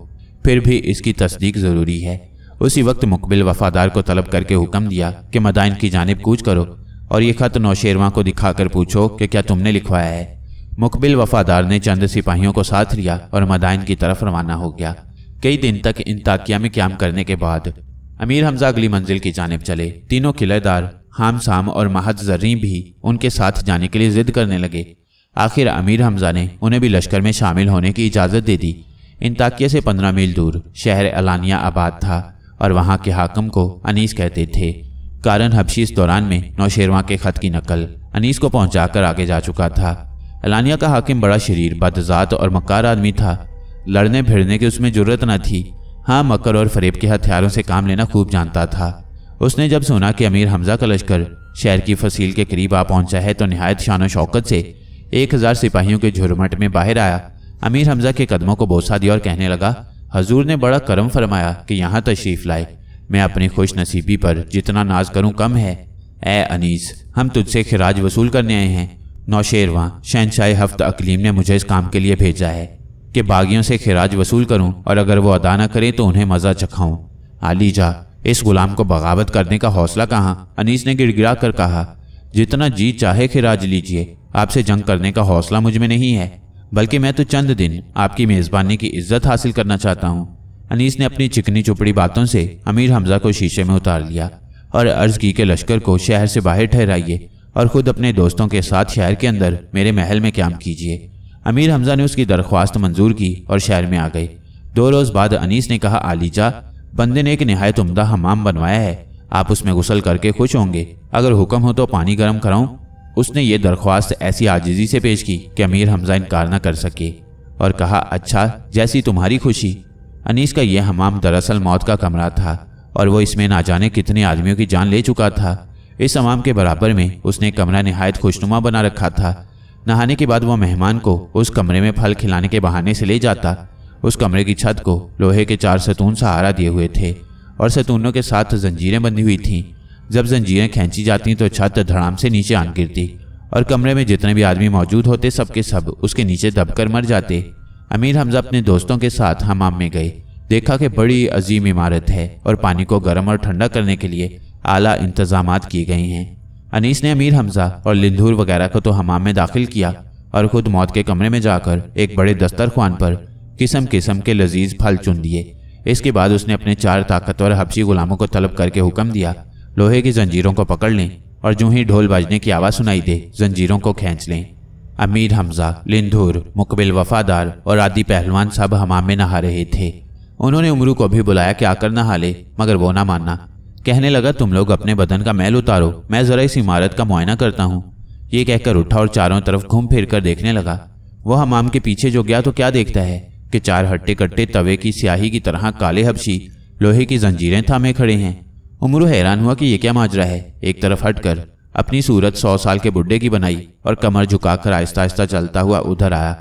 फिर भी इसकी तस्दीक ज़रूरी है। उसी वक्त मुकबिल वफादार को तलब करके हुक्म दिया कि मदाइन की जानिब कूच करो और ये खत नौशेरवां को दिखाकर पूछो कि क्या तुमने लिखवाया है। मुकबिल वफादार ने चंद सिपाहियों को साथ लिया और मदाइन की तरफ रवाना हो गया। कई दिन तक इंताकिया में क़याम करने के बाद अमीर हमजा अगली मंजिल की जानिब चले। तीनों किलेदार हाम, साम और महाजजरी भी उनके साथ जाने के लिए ज़िद करने लगे। आखिर अमीर हमजा ने उन्हें भी लश्कर में शामिल होने की इजाज़त दे दी। इंताकिया से 15 मील दूर शहर अलानिया आबाद था और वहाँ के हाकिम को अनीस कहते थे। कारण हबशी इस दौरान में नौशेरवां के खत की नकल अनीस को पहुँचाकर आगे जा चुका था। अलानिया का हाकिम बड़ा शरीर, बदजात और मक्कार आदमी था। लड़ने भिड़ने की उसमें जुर्रत न थी। हाँ, मकर और फरेब के हथियारों से काम लेना खूब जानता था। उसने जब सुना कि अमीर हमजा का लश्कर शहर की फसील के करीब आ पहुंचा है तो निहायत शान व शौकत से 1000 सिपाहियों के झुरमट में बाहर आया। अमीर हमजा के कदमों को बोसा दिया और कहने लगा, हजूर ने बड़ा करम फरमाया कि यहाँ तशरीफ़ लाए। मैं अपनी खुश नसीबी पर जितना नाज करूँ कम है। ए अनीस, हम तुझसे खिराज वसूल करने आए हैं। नौशेरवां शहनशाह हफ्त अकलीम ने मुझे इस काम के लिए भेजा है कि बागियों से खिराज वसूल करूं और अगर वो अदा न करें तो उन्हें मज़ा चखाऊं। आलीजा, इस गुलाम को बगावत करने का हौसला कहाँ? अनीस ने गिड़गिड़ा कर कहा। जितना जी चाहे खिराज लीजिए, आपसे जंग करने का हौसला मुझ में नहीं है, बल्कि मैं तो चंद दिन आपकी मेज़बानी की इज्जत हासिल करना चाहता हूँ। अनीस ने अपनी चिकनी चुपड़ी बातों से अमीर हमजा को शीशे में उतार लिया और अर्ज की कि लश्कर को शहर से बाहर ठहराइए और खुद अपने दोस्तों के साथ शहर के अंदर मेरे महल में क़याम कीजिए। अमीर हमजा ने उसकी दरख्वास्त मंजूर की और शहर में आ गए। 2 रोज़ बाद अनीस ने कहा, आलीजा, बंदे ने एक निहायत उम्दा हमाम बनवाया है, आप उसमें गुसल करके खुश होंगे। अगर हुक्म हो तो पानी गर्म कराऊं? उसने ये दरख्वास्त ऐसी आजिज़ी से पेश की कि अमीर हमजा इनकार न कर सके और कहा, अच्छा, जैसी तुम्हारी खुशी। अनीस का यह हमाम दरअसल मौत का कमरा था और वो इसमें ना जाने कितने आदमियों की जान ले चुका था। इस हमाम के बराबर में उसने कमरा निहायत खुशनुमा बना रखा था। नहाने के बाद वो मेहमान को उस कमरे में फल खिलाने के बहाने से ले जाता। उस कमरे की छत को लोहे के 4 सतून सहारा दिए हुए थे और सतूनों के साथ जंजीरें बंधी हुई थीं। जब जंजीरें खींची जाती तो छत धड़ाम से नीचे आन गिरती और कमरे में जितने भी आदमी मौजूद होते सब के सब उसके नीचे दबकर मर जाते। अमीर हमजा अपने दोस्तों के साथ हमाम में गए। देखा कि बड़ी अजीम इमारत है और पानी को गर्म और ठंडा करने के लिए आला इंतजामात किए गए हैं। अनीस ने अमीर हमजा और लिंधूर वगैरह को तो हमाम में दाखिल किया और खुद मौत के कमरे में जाकर एक बड़े दस्तरख्वान पर किस्म किस्म के लजीज फल चुन लिए। इसके बाद उसने अपने 4 ताकतवर हबशी गुलामों को तलब करके हुक्म दिया, लोहे की जंजीरों को पकड़ लें और जो ही ढोल बजने की आवाज़ सुनाई दे जंजीरों को खींच लें। अमीर हमजा, लिंधूर, मुकबिल वफादार और आदि पहलवान सब हमाम में नहा रहे थे। उन्होंने उमरू को भी बुलाया कि आकर नहा ले, मगर वो ना माना। कहने लगा, तुम लोग अपने बदन का मैल उतारो, मैं ज़रा इस इमारत का मुआयना करता हूँ। ये कहकर उठा और चारों तरफ घूम फिर कर देखने लगा। वह हमाम के पीछे जो गया तो क्या देखता है कि 4 हट्टे कट्टे तवे की स्याही की तरह काले हबशी लोहे की जंजीरें थामे खड़े हैं। उमरू हैरान हुआ कि ये क्या माजरा है। एक तरफ हटकर अपनी सूरत 100 साल के बुढ़े की बनाई और कमर झुकाकर आहिस्ता आहिस्ता चलता हुआ उधर आया।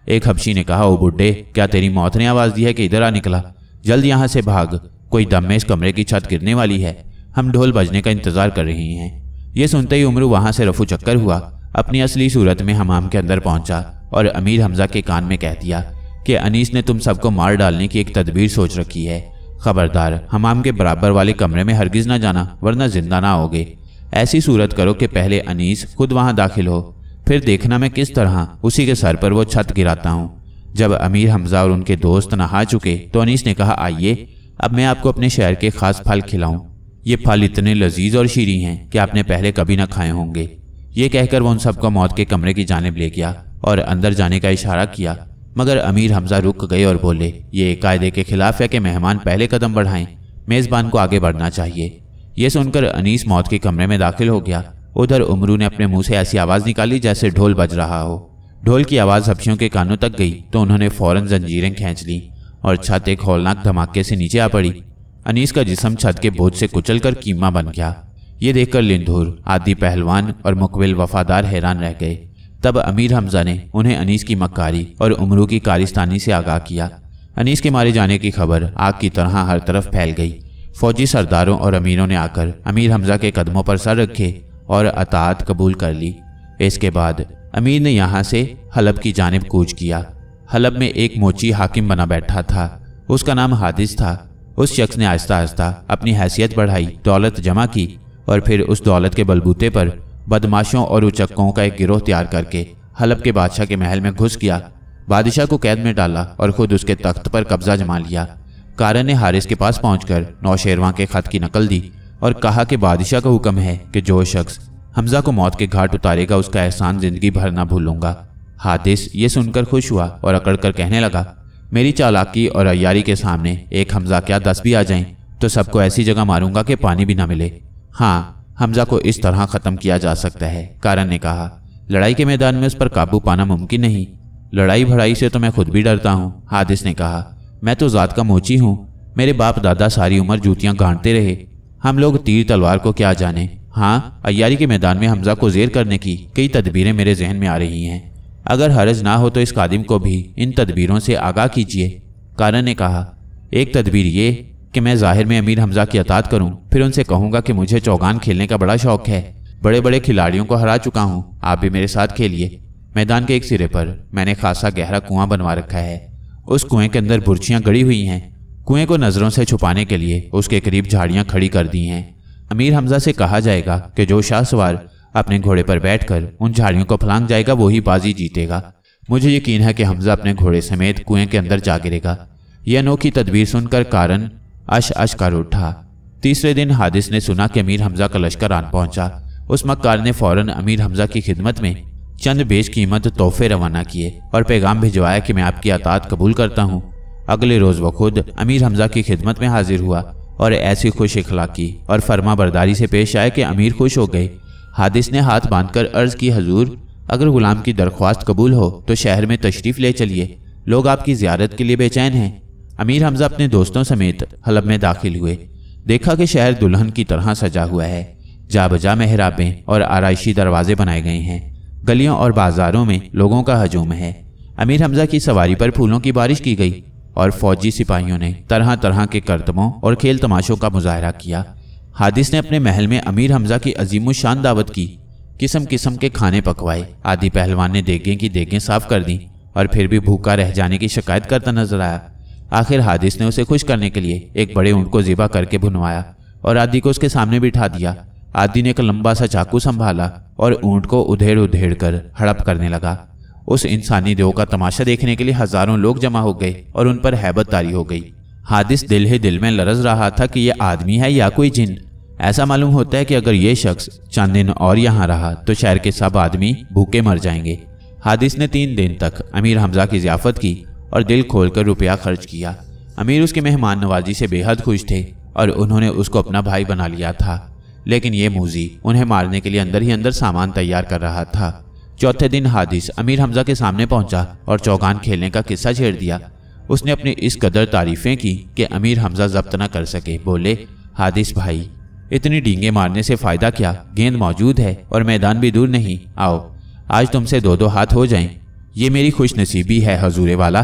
एक हबशी ने कहा, ओ बुढ़े, क्या तेरी मौत ने आवाज़ दी है कि इधर आ निकला? जल्द यहाँ से भाग, कोई दम में इस कमरे की छत गिरने वाली है। हम ढोल बजने का इंतजार कर रहे हैं। ये सुनते ही उमरू वहां से रफू चक्कर हुआ, अपनी असली सूरत में हमाम के अंदर पहुंचा और अमीर हमजा के कान में कह दिया कि अनीस ने तुम सबको मार डालने की एक तदबीर सोच रखी है। खबरदार, हमाम के बराबर वाले कमरे में हरगिज ना जाना, वरना जिंदा ना होगे। ऐसी सूरत करो कि पहले अनीस खुद वहां दाखिल हो, फिर देखना मैं किस तरह उसी के सर पर वो छत गिराता हूँ। जब अमीर हमजा और उनके दोस्त नहा चुके तो अनीस ने कहा, आइए अब मैं आपको अपने शहर के खास फल खिलाऊं। ये फल इतने लजीज और शीरी हैं कि आपने पहले कभी ना खाए होंगे। ये कहकर वो उन सबको मौत के कमरे की जानिब ले गया और अंदर जाने का इशारा किया, मगर अमीर हमजा रुक गए और बोले, ये कायदे के खिलाफ है कि मेहमान पहले कदम बढ़ाएं, मेज़बान को आगे बढ़ना चाहिए। ये सुनकर अनीस मौत के कमरे में दाखिल हो गया। उधर उमरू ने अपने मुंह से ऐसी आवाज़ निकाली जैसे ढोल बज रहा हो। ढोल की आवाज़ हबशियों के कानों तक गई तो उन्होंने फौरन जंजीरें खींच लीं और छत एक हौलनाक धमाके से नीचे आ पड़ी। अनीस का जिस्म छत के बोझ से कुचलकर कीमा बन गया। ये देखकर लिंधूर, आदि पहलवान और मुकबिल वफादार हैरान रह गए। तब अमीर हमजा ने उन्हें अनीस की मक्कारी और उमरू की कारिस्तानी से आगाह किया। अनीस के मारे जाने की खबर आग की तरह हर तरफ फैल गई। फौजी सरदारों और अमीरों ने आकर अमीर हमजा के कदमों पर सर रखे और अताअत कबूल कर ली। इसके बाद अमीर ने यहाँ से हलब की जानिब कूच किया। हलब में एक मोची हाकिम बना बैठा था, उसका नाम हादिस था। उस शख्स ने आहिस्ता आहिस्ता अपनी हैसियत बढ़ाई, दौलत जमा की और फिर उस दौलत के बलबूते पर बदमाशों और उचक्कों का एक गिरोह तैयार करके हलब के बादशाह के महल में घुस गया। बादशाह को कैद में डाला और खुद उसके तख्त पर कब्जा जमा लिया। कारन ने हारिस के पास पहुंचकर नौशेरवां के खत की नकल दी और कहा कि बादशाह का हुक्म है कि जो शख्स हमजा को मौत के घाट उतारेगा उसका एहसान जिंदगी भर ना भूलूंगा। हादिस ये सुनकर खुश हुआ और अकड़ कर कहने लगा, मेरी चालाकी और अय्यारी के सामने एक हमजा क्या 10 भी आ जाएं तो सबको ऐसी जगह मारूंगा कि पानी भी ना मिले। हाँ, हमजा को इस तरह ख़त्म किया जा सकता है। कारन ने कहा, लड़ाई के मैदान में उस पर काबू पाना मुमकिन नहीं। लड़ाई भड़ाई से तो मैं खुद भी डरता हूँ। हादिस ने कहा, मैं तो ज़ात का मोची हूँ, मेरे बाप दादा सारी उम्र जूतियाँ गांठते रहे, हम लोग तीर तलवार को क्या जाने। हाँ, अय्यारी के मैदान में हमजा को ज़ेर करने की कई तदबीरें मेरे जहन में आ रही हैं। अगर हरज ना हो तो इस कादिम को भी इन तदबीरों से आगाह कीजिए। कारन ने कहा, एक तदबीर ये कि मैं ज़ाहिर में अमीर हमजा की अतात करूं, फिर उनसे कहूँगा कि मुझे चौगान खेलने का बड़ा शौक़ है, बड़े बड़े खिलाड़ियों को हरा चुका हूँ, आप भी मेरे साथ खेलिए। मैदान के एक सिरे पर मैंने खासा गहरा कुआं बनवा रखा है। उस कुएं के अंदर बुर्चियाँ गड़ी हुई हैं। कुएं को नजरों से छुपाने के लिए उसके करीब झाड़ियां खड़ी कर दी हैं। अमीर हमजा से कहा जाएगा कि जो शाहसवार अपने घोड़े पर बैठकर उन झाड़ियों को फलांग जाएगा वही बाजी जीतेगा। मुझे यकीन है कि हमजा अपने घोड़े समेत कुएं के अंदर जा गिरेगा। यह अनोखी तदबीर सुनकर कारण अश कर उठा। तीसरे दिन हादिस ने सुना कि अमीर हमजा का लश्कर आन पहुंचा। उस मक्कार ने फौरन अमीर हमजा की खिदमत में चंद बेशकीमत तोहफे रवाना किए और पैगाम भिजवाया कि मैं आपकी अतात कबूल करता हूँ। अगले रोज वो खुद अमीर हमजा की खिदमत में हाजिर हुआ और ऐसी खुश इखलाकी और फर्मा बरदारी से पेश आया कि अमीर खुश हो गए। हादिस ने हाथ बांधकर अर्ज की, हजूर, अगर गुलाम की दरख्वास्त कबूल हो तो शहर में तशरीफ ले चलिए, लोग आपकी जियारत के लिए बेचैन हैं। अमीर हमजा अपने दोस्तों समेत हलब में दाखिल हुए। देखा कि शहर दुल्हन की तरह सजा हुआ है। जा बजा मेहराबें और आराइशी दरवाजे बनाए गए हैं। गलियों और बाजारों में लोगों का हजूम है। अमीर हमजा की सवारी पर फूलों की बारिश की गई और फौजी सिपाहियों ने तरह तरह के करतबों और खेल तमाशों का मुजाहरा किया। हादिस ने अपने महल में अमीर हमजा की अजीमुशान दावत की। किस्म किस्म के खाने पकवाए। आदि पहलवान ने देगें की देगें साफ कर दी और फिर भी भूखा रह जाने की शिकायत करता नजर आया। आखिर हादिस ने उसे खुश करने के लिए एक बड़े ऊंट को ज़िबा करके भुनवाया और आदि को उसके सामने बिठा दिया। आदि ने एक लंबा सा चाकू संभाला और ऊंट को उधेड़ उधेड़ कर हड़प करने लगा। उस इंसानी देव का तमाशा देखने के लिए हजारों लोग जमा हो गए और उन पर हैबत तारी हो गई। हादिस दिल ही दिल में लरज रहा था कि यह आदमी है या कोई जिन। ऐसा मालूम होता है कि अगर ये शख्स चंद दिन और यहाँ रहा तो शहर के सब आदमी भूखे मर जाएंगे। हादिस ने 3 दिन तक अमीर हमजा की ज़ियाफत की और दिल खोलकर रुपया खर्च किया। अमीर उसके मेहमान नवाजी से बेहद खुश थे और उन्होंने उसको अपना भाई बना लिया था। लेकिन ये मूजी उन्हें मारने के लिए अंदर ही अंदर सामान तैयार कर रहा था। चौथे दिन हादिस अमीर हमजा के सामने पहुंचा और चौगान खेलने का किस्सा छेड़ दिया। उसने अपनी इस कदर तारीफें की कि अमीर हमजा जब्त न कर सके। बोले, हादिस भाई, इतनी डींगे मारने से फायदा क्या? गेंद मौजूद है और मैदान भी दूर नहीं। आओ, आज तुमसे 2-2 हाथ हो जाएं। ये मेरी खुश नसीबी है हजूरे वाला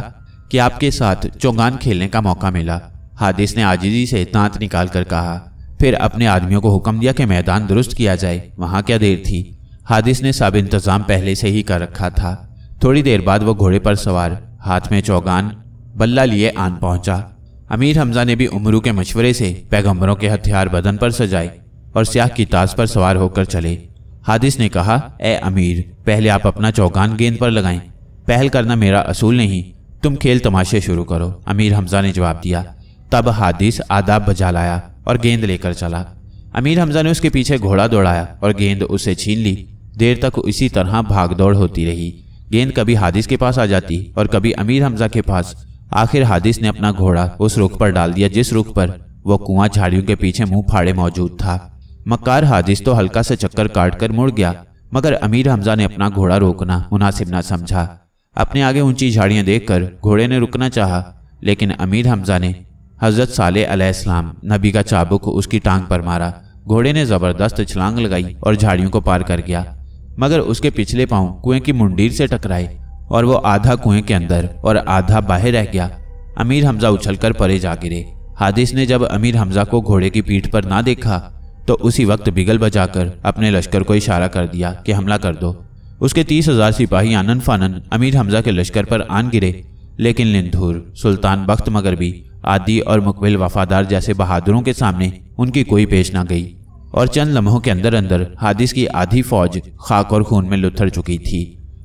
कि आपके साथ चौगान खेलने का मौका मिला। हादिस ने आजिजी से दांत निकाल कर कहा। फिर अपने आदमियों को हुक्म दिया कि मैदान दुरुस्त किया जाए। वहां क्या देर थी, हादिस ने सब इंतजाम पहले से ही कर रखा था। थोड़ी देर बाद वो घोड़े पर सवार हाथ में चौगान बल्ला लिए आन पहुंचा। अमीर हमजा ने भी उमरू के मशवरे से पैगंबरों के हथियार बदन पर सजाए और स्याह की ताज पर सवार होकर चले। हादिस ने कहा, ए अमीर, पहले आप अपना चौगान गेंद पर लगाएं। पहल करना मेरा असूल नहीं, तुम खेल तमाशे शुरू करो। अमीर हमजा ने जवाब दिया। तब हादिस आदाब बजा लाया और गेंद लेकर चला। अमीर हमजा ने उसके पीछे घोड़ा दौड़ाया और गेंद उससे छीन ली। देर तक इसी तरह भाग दौड़ होती रही। गेंद कभी हादिस के पास आ जाती और कभी अमीर हमजा के पास। आखिर हादिस ने अपना घोड़ा उस रुख पर डाल दिया जिस रुख पर वो कुआं झाड़ियों के पीछे मुंह फाड़े मौजूद था। मक्कार हादिस तो हल्का सा चक्कर काटकर मुड़ गया, मगर अमीर हमजा ने अपना घोड़ा रोकना मुनासिब न समझा। अपने आगे ऊंची झाड़ियां देखकर घोड़े ने रुकना चाहा, लेकिन अमीर हमजा ने हजरत सालेह अलैहिस्सलाम नबी का चाबुक उसकी टांग पर मारा। घोड़े ने जबरदस्त छलांग लगाई और झाड़ियों को पार कर गया, मगर उसके पिछले पांव कुएं की मुंडीर से टकराए और वो आधा कुएं के अंदर और आधा बाहर रह गया। अमीर हमजा उछलकर परे जा गिरे। हादिस ने जब अमीर हमजा को घोड़े की पीठ पर ना देखा तो उसी वक्त बिगल बजाकर अपने लश्कर को इशारा कर दिया कि हमला कर दो। उसके 30,000 सिपाही आनन फानन अमीर हमजा के लश्कर पर आन गिरे, लेकिन लिंधूर, सुल्तान बख्त मगरबी, आदि और मुकबिल वफादार जैसे बहादुरों के सामने उनकी कोई पेश ना गई और चंद लम्हों के अंदर अंदर हादिस की आधी फौज खाक और खून में लुथड़ चुकी थी।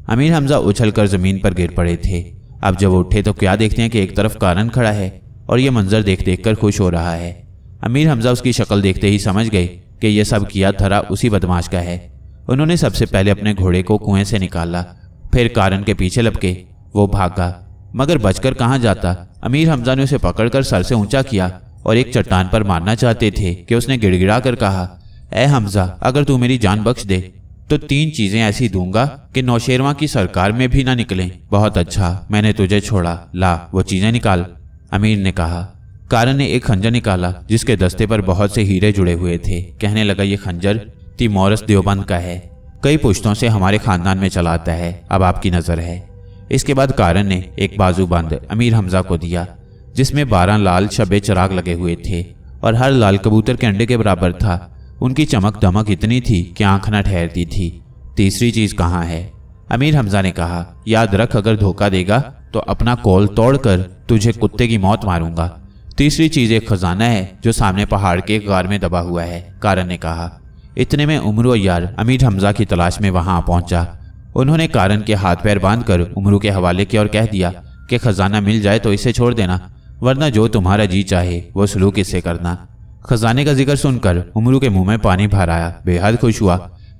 अमीर हमजा उछलकर जमीन पर गिर पड़े थे। अब जब उठे तो क्या देखते हैं कि एक तरफ कारण खड़ा है और यह मंजर देख देख कर खुश हो रहा है। अमीर हमजा उसकी शक्ल देखते ही समझ गए कि यह सब किया धरा उसी बदमाश का है। उन्होंने सबसे पहले अपने घोड़े को कुएं से निकाला, फिर कारण के पीछे लपके वो भागा, मगर बचकर कहाँ जाता। अमीर हमजा ने उसे पकड़कर सर से ऊंचा किया और एक चट्टान पर मारना चाहते थे कि उसने गिड़गिड़ा कर कहा, ए हमजा, अगर तू मेरी जान बख्श दे तो 3 चीजें ऐसी दूंगा कि नौशेरवा की सरकार में भी ना निकलें। बहुत अच्छा, मैंने तुझे छोड़ा, ला वो चीजें निकाल। अमीर ने कहा। कारण ने एक खंजर निकाला जिसके दस्ते पर बहुत से हीरे जुड़े हुए थे। कहने लगा, ये खंजर तिमोरस देवबंद का है, कई पुश्तों से हमारे खानदान में चला आता है, अब आपकी नजर है। इसके बाद कारण ने एक बाजूबंद अमीर हमजा को दिया जिसमें 12 लाल शबे चिराग लगे हुए थे और हर लाल कबूतर के अंडे के बराबर था। उनकी चमक दमक इतनी थी कि आंख न ठहरती थी। तीसरी चीज कहाँ है? अमीर हमजा ने कहा, याद रख, अगर धोखा देगा तो अपना कौल तोड़कर तुझे कुत्ते की मौत मारूंगा। तीसरी चीज एक खजाना है जो सामने पहाड़ के एक गार में दबा हुआ है, कारण ने कहा। इतने में उमरू यार अमीर हमजा की तलाश में वहां पहुंचा। उन्होंने कारण के हाथ पैर बांधकर उमरू के हवाले किया और कह दिया कि खजाना मिल जाए तो इसे छोड़ देना, वरना जो तुम्हारा जी चाहे वो सलूक इससे करना। खजाने का जिक्र सुनकर उमरू के मुंह में पानी भर आया, बेहद खुश हुआ।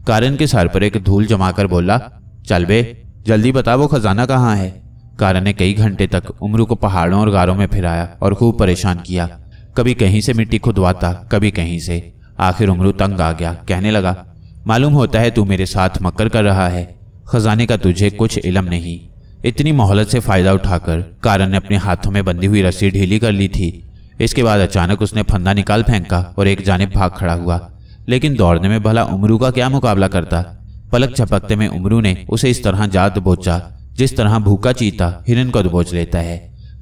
कारण के सर पर एक धूल जमाकर बोला, चल बे, जल्दी बता वो खजाना कहाँ है। कारण ने कई घंटे तक उमरू को पहाड़ों और गारों में फिराया और खूब परेशान किया। कभी कहीं से मिट्टी खुदवाता, कभी कहीं से। आखिर उमरू तंग आ गया, कहने लगा, मालूम होता है तू मेरे साथ मक्कर कर रहा है, खजाने का तुझे कुछ इल्म नहीं। इतनी मोहलत से फायदा उठाकर कारण ने अपने हाथों में बंधी हुई रस्सी ढीली कर ली थी। इसके बाद अचानक उसने फंदा निकाल फेंका और एक जानिब भाग खड़ा हुआ। लेकिन दौड़ने में भला उमरू का क्या मुकाबला करता। पलक झपकते में उमरू ने उसे इस तरह जा दबोचा जिस तरह भूखा चीता हिरन को दबोच लेता है।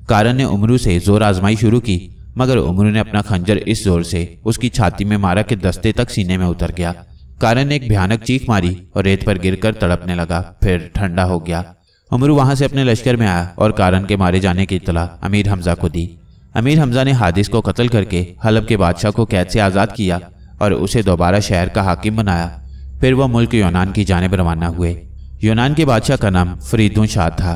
कारण ने उमरू से जोर आजमाई शुरू की, मगर उमरू ने अपना खंजर इस जोर से उसकी छाती में मारा कि दस्ते तक सीने में उतर गया। कारण ने एक भयानक चीख मारी और रेत पर गिरकर तड़पने लगा, फिर ठंडा हो गया। उमरू वहां से अपने लश्कर में आया और कारण के मारे जाने की इत्तला अमीर हमजा को दी। अमीर हमजा ने हादिस को कत्ल करके हलब के बादशाह को कैद से आज़ाद किया और उसे दोबारा शहर का हाकिम बनाया। फिर वह मुल्क यूनान की जानिब रवाना हुए। यूनान के बादशाह का नाम फरीदुन शाह था।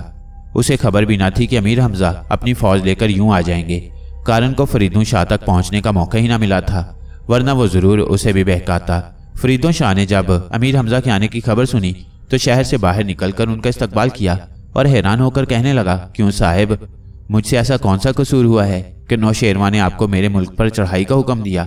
उसे खबर भी न थी कि अमीर हमजा अपनी फौज लेकर यूं आ जाएंगे। कारण को फरीदुन शाह तक पहुंचने का मौका ही ना मिला था, वरना वो जरूर उसे भी बहकाता। फरीदुन शाह ने जब अमीर हमजा के आने की खबर सुनी तो शहर से बाहर निकलकर उनका इस्तकबाल किया और हैरान होकर कहने लगा, क्यों साहिब, मुझसे ऐसा कौन सा कसूर हुआ है कि नौशेरवा ने आपको मेरे मुल्क पर चढ़ाई का हुक्म दिया।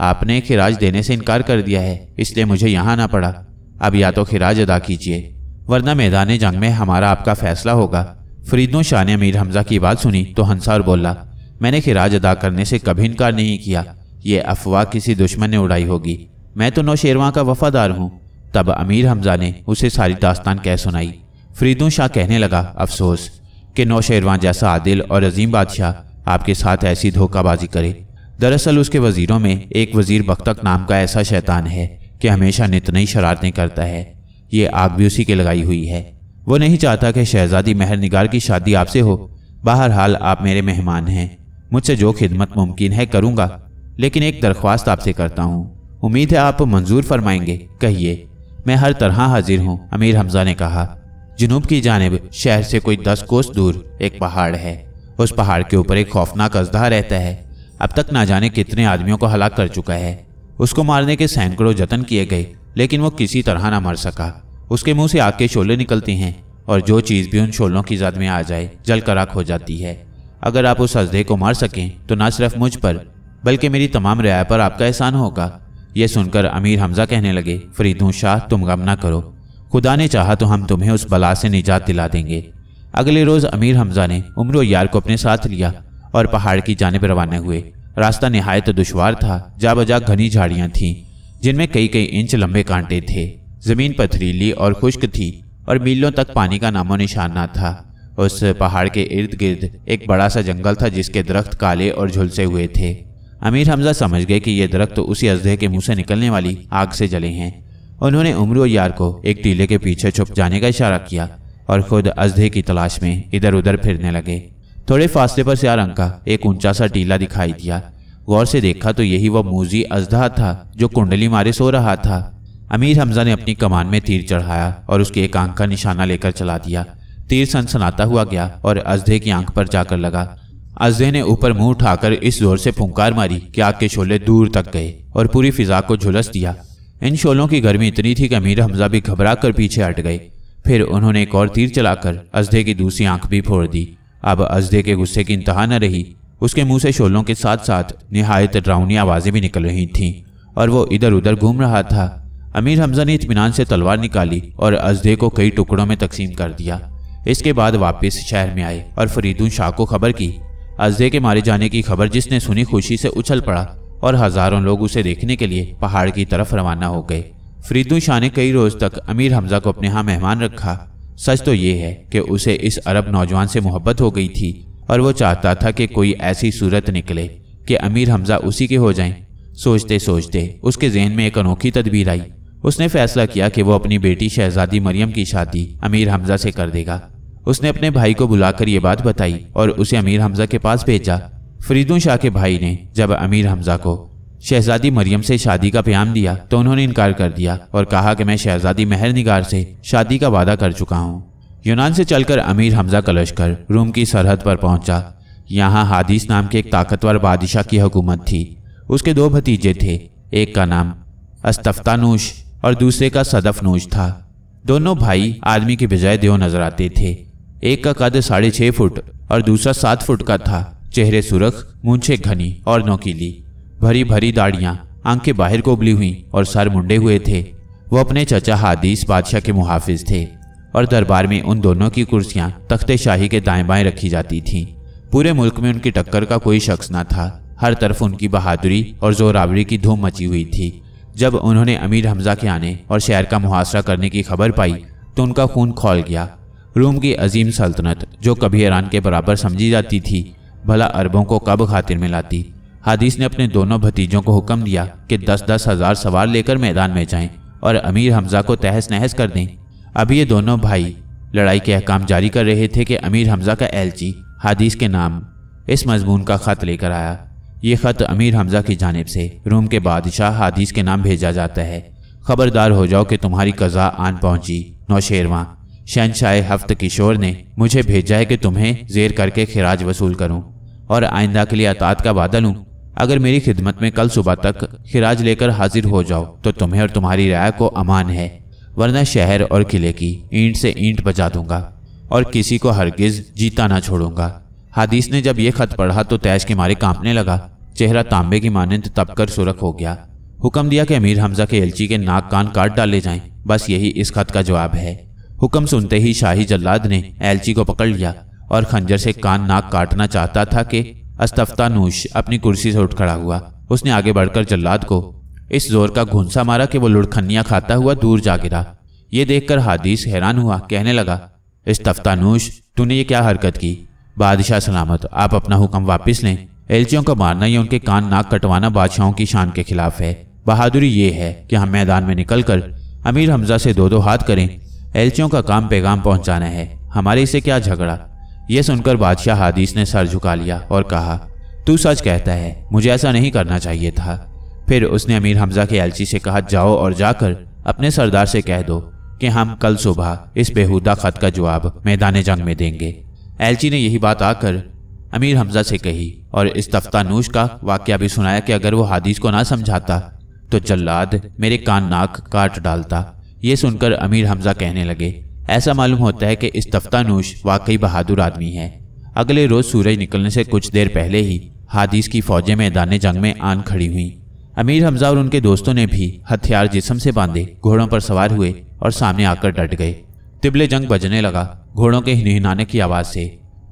आपने खिराज देने से इनकार कर दिया है, इसलिए मुझे यहाँ आना पड़ा। अब या तो खिराज अदा कीजिए, वरना मैदान जंग में हमारा आपका फैसला होगा। फरीदुन शाह ने अमीर हमजा की बात सुनी तो हंसा और बोला, मैंने खिराज अदा करने से कभी इनकार नहीं किया। ये अफवाह किसी दुश्मन ने उड़ाई होगी, मैं तो नौशेरवा का वफादार हूँ। तब अमीर हमजा ने उसे सारी दास्तान कह सुनाई। फरीदुन शाह कहने लगा, अफसोस कि नौशेरवा जैसा आदिल और अजीम बादशाह आपके साथ ऐसी धोखाबाजी करे। दरअसल उसके वजीरों में एक वजीर बख्तक नाम का ऐसा शैतान है कि हमेशा नित नई शरारतें करता है। ये आग भी उसी की लगाई हुई है। वो नहीं चाहता कि शहजादी महर निगार की शादी आपसे हो। बहरहाल आप मेरे मेहमान हैं, मुझसे जो खिदमत मुमकिन है करूँगा, लेकिन एक दरख्वास्त आपसे करता हूँ। उम्मीद है आप मंजूर फरमाएंगे। कहिए, मैं हर तरह हाजिर हूँ। अमीर हमजा ने कहा। जुनूब की जानिब शहर से कोई 10 कोस दूर एक पहाड़ है। उस पहाड़ के ऊपर एक खौफनाक अजदहा रहता है। अब तक ना जाने कितने आदमियों को हलाक कर चुका है। उसको मारने के सैकड़ों जतन किए गए, लेकिन वो किसी तरह ना मर सका। उसके मुंह से आग के शोले निकलते हैं और जो चीज़ भी उन शोलों की जद में आ जाए जल कर राख हो जाती है। अगर आप उस अजदहे को मार सकें तो ना सिर्फ मुझ पर बल्कि मेरी तमाम रियाया पर आपका एहसान होगा। यह सुनकर अमीर हमजा कहने लगे, फरीदुन शाह, तुम गम ना करो, खुदा ने चाहा तो हम तुम्हें उस बला से निजात दिला देंगे। अगले रोज अमीर हमजा ने उमर यार को अपने साथ लिया और पहाड़ की जानिब रवाना हुए। रास्ता निहायत दुश्वार था, जा बजा घनी झाड़ियां थीं जिनमें कई कई इंच लंबे कांटे थे। जमीन पथरीली और खुश्क थी और मीलों तक पानी का नामो निशान न था। उस पहाड़ के इर्द गिर्द एक बड़ा सा जंगल था जिसके दरख्त काले और झुलसे हुए थे। अमीर हमजा समझ गए कि ये दरख्त तो उसी अजदहे के मुंह से निकलने वाली आग से जले हैं। उन्होंने उमर यार को एक टीले के पीछे छुप जाने का इशारा किया और खुद अजदहे की तलाश में इधर उधर फिरने लगे। थोड़े फासले पर स्याह रंग का एक ऊंचा सा टीला दिखाई दिया। गौर से देखा तो यही वह मूजी अजदहा था जो कुंडली मारे सो रहा था। अमीर हमजा ने अपनी कमान में तीर चढ़ाया और उसकी एक आंख का निशाना लेकर चला दिया। तीर सनसनाता हुआ गया और अजदहे की आंख पर जाकर लगा। अजदहे ने ऊपर मुंह उठाकर इस जोर से फुंकार मारी कि आग के शोले दूर तक गए और पूरी फिजा को झुलस दिया। इन शोलों की गर्मी इतनी थी कि अमीर हमजा भी घबरा कर पीछे हट गए। फिर उन्होंने एक और तीर चलाकर अजदहे की दूसरी आंख भी फोड़ दी। अब अजदहे के गुस्से की इंतहा न रही। उसके मुंह से शोलों के साथ साथ निहायत डरावनी आवाजें भी निकल रही थीं और वो इधर उधर घूम रहा था। अमीर हमजा ने इत्मीनान से तलवार निकाली और अजदहे को कई टुकड़ों में तकसीम कर दिया। इसके बाद वापस शहर में आए और फरीदुन शाह को खबर की। अजदहे के मारे जाने की खबर जिसने सुनी खुशी से उछल पड़ा और हजारों लोग उसे देखने के लिए पहाड़ की तरफ रवाना हो गए। फरीदुन शाह ने कई रोज तक अमीर हमजा को अपने यहाँ मेहमान रखा। सच तो ये है कि उसे इस अरब नौजवान से मोहब्बत हो गई थी और वो चाहता था कि कोई ऐसी सूरत निकले कि अमीर हमजा उसी के हो जाएं। सोचते सोचते उसके जहन में एक अनोखी तदबीर आई। उसने फैसला किया कि वो अपनी बेटी शहजादी मरियम की शादी अमीर हमजा से कर देगा। उसने अपने भाई को बुलाकर ये बात बताई और उसे अमीर हमजा के पास भेजा। फरीदुन शाह के भाई ने जब अमीर हमजा को शहजादी मरियम से शादी का प्याम दिया तो उन्होंने इनकार कर दिया और कहा कि मैं शहजादी महर निगार से शादी का वादा कर चुका हूँ। यूनान से चलकर अमीर हमजा का लश्कर रूम की सरहद पर पहुंचा। यहाँ हादिस नाम के एक ताकतवर बादशाह की हुकूमत थी। उसके 2 भतीजे थे, एक का नाम अस्तफ्तानूश और दूसरे का सदफनूश था। दोनों भाई आदमी के बजाय देव नजर आते थे। एक का कद 6.5 फुट और दूसरा 7 फुट का था। चेहरे सुर्ख, मूंछें घनी और नोकीली, भरी भरी दाढ़ियां, आंखें बाहर को उबली हुई और सर मुंडे हुए थे। वो अपने चचा हादिस बादशाह के मुहाफिज थे और दरबार में उन दोनों की कुर्सियां तख्ते शाही के दाएं बाएं रखी जाती थीं। पूरे मुल्क में उनकी टक्कर का कोई शख्स न था। हर तरफ उनकी बहादुरी और जोरावरी की धूम मची हुई थी। जब उन्होंने अमीर हमजा के आने और शहर का मुहासरा करने की खबर पाई तो उनका खून खौल गया। रूम की अजीम सल्तनत जो कभी ईरान के बराबर समझी जाती थी, भला अरबों को कब खातिर में लाती। हादिस ने अपने दोनों भतीजों को हुक्म दिया कि 10-10 हज़ार सवार लेकर मैदान में जाएं और अमीर हमजा को तहस नहस कर दें। अभी ये दोनों भाई लड़ाई के अहकाम जारी कर रहे थे कि अमीर हमजा का एलची हादिस के नाम इस मजमून का ख़त लेकर आया। ये ख़त अमीर हमजा की जानिब से रूम के बादशाह हादिस के नाम भेजा जाता है। खबरदार हो जाओ कि तुम्हारी कज़ा आन पहुंची। नौशेरवां शहनशाह हफ्त किशोर ने मुझे भेजा है कि तुम्हें जेर करके खिराज वसूल करूं और आइंदा के लिए अतात का वादा लूं। अगर मेरी खिदमत में कल सुबह तक खिराज लेकर हाजिर हो जाओ तो तुम्हें और तुम्हारी राय को अमान है, वरना शहर और किले की ईंट से ईंट बजा दूंगा और किसी को हरगिज जीता ना छोड़ूंगा। हादिस ने जब ये खत पढ़ा तो तैश के मारे कांपने लगा। चेहरा तांबे की मानंद तपकर सुर्ख हो गया। हुक्म दिया कि अमीर हमजा के एलची के नाक कान काट डाले जाएं। बस यही इस खत का जवाब है। हुक्म सुनते ही शाही जल्लाद ने एलची को पकड़ लिया और खंजर से कान नाक काटना चाहता था कि अस्तफ्तानूश अपनी कुर्सी से उठ खड़ा हुआ। उसने आगे बढ़कर जल्लाद को इस जोर का घुंसा मारा कि वो लुढ़खनियां खाता हुआ दूर जा गिरा। ये देखकर हादिस हैरान हुआ, कहने लगा, इस्तफ्तानूश, तूने ये क्या हरकत की? बादशाह सलामत, आप अपना हुक्म वापस लें। एलचियों को मारना या उनके कान नाक कटवाना बादशाहों की शान के खिलाफ है। बहादुरी ये है कि हम मैदान में निकलकर अमीर हमजा से 2-2 हाथ करें। एलचियों का काम पैगाम पहुंचाना है, हमारे से क्या झगड़ा। यह सुनकर बादशाह हादिस ने सर झुका लिया और कहा, तू सच कहता है, मुझे ऐसा नहीं करना चाहिए था। फिर उसने अमीर हमजा के एलची से कहा, जाओ और जाकर अपने सरदार से कह दो कि हम कल सुबह इस बेहुदा खत का जवाब मैदान जंग में देंगे। एलची ने यही बात आकर अमीर हमजा से कही और इस्तफ्तानूश का वाकया भी सुनाया कि अगर वो हादिस को ना समझाता तो जल्लाद मेरे कान नाक काट डालता। ये सुनकर अमीर हमजा कहने लगे, ऐसा मालूम होता है कि इस्तफ्तानूश वाकई बहादुर आदमी है। अगले रोज सूरज निकलने से कुछ देर पहले ही हादिस की फौजें मैदान जंग में आन खड़ी हुई। अमीर हमजा और उनके दोस्तों ने भी हथियार जिस्म से बांधे घोड़ों पर सवार हुए और सामने आकर डट गए। तिबले जंग बजने लगा। घोड़ों के हिनहिनाने की आवाज से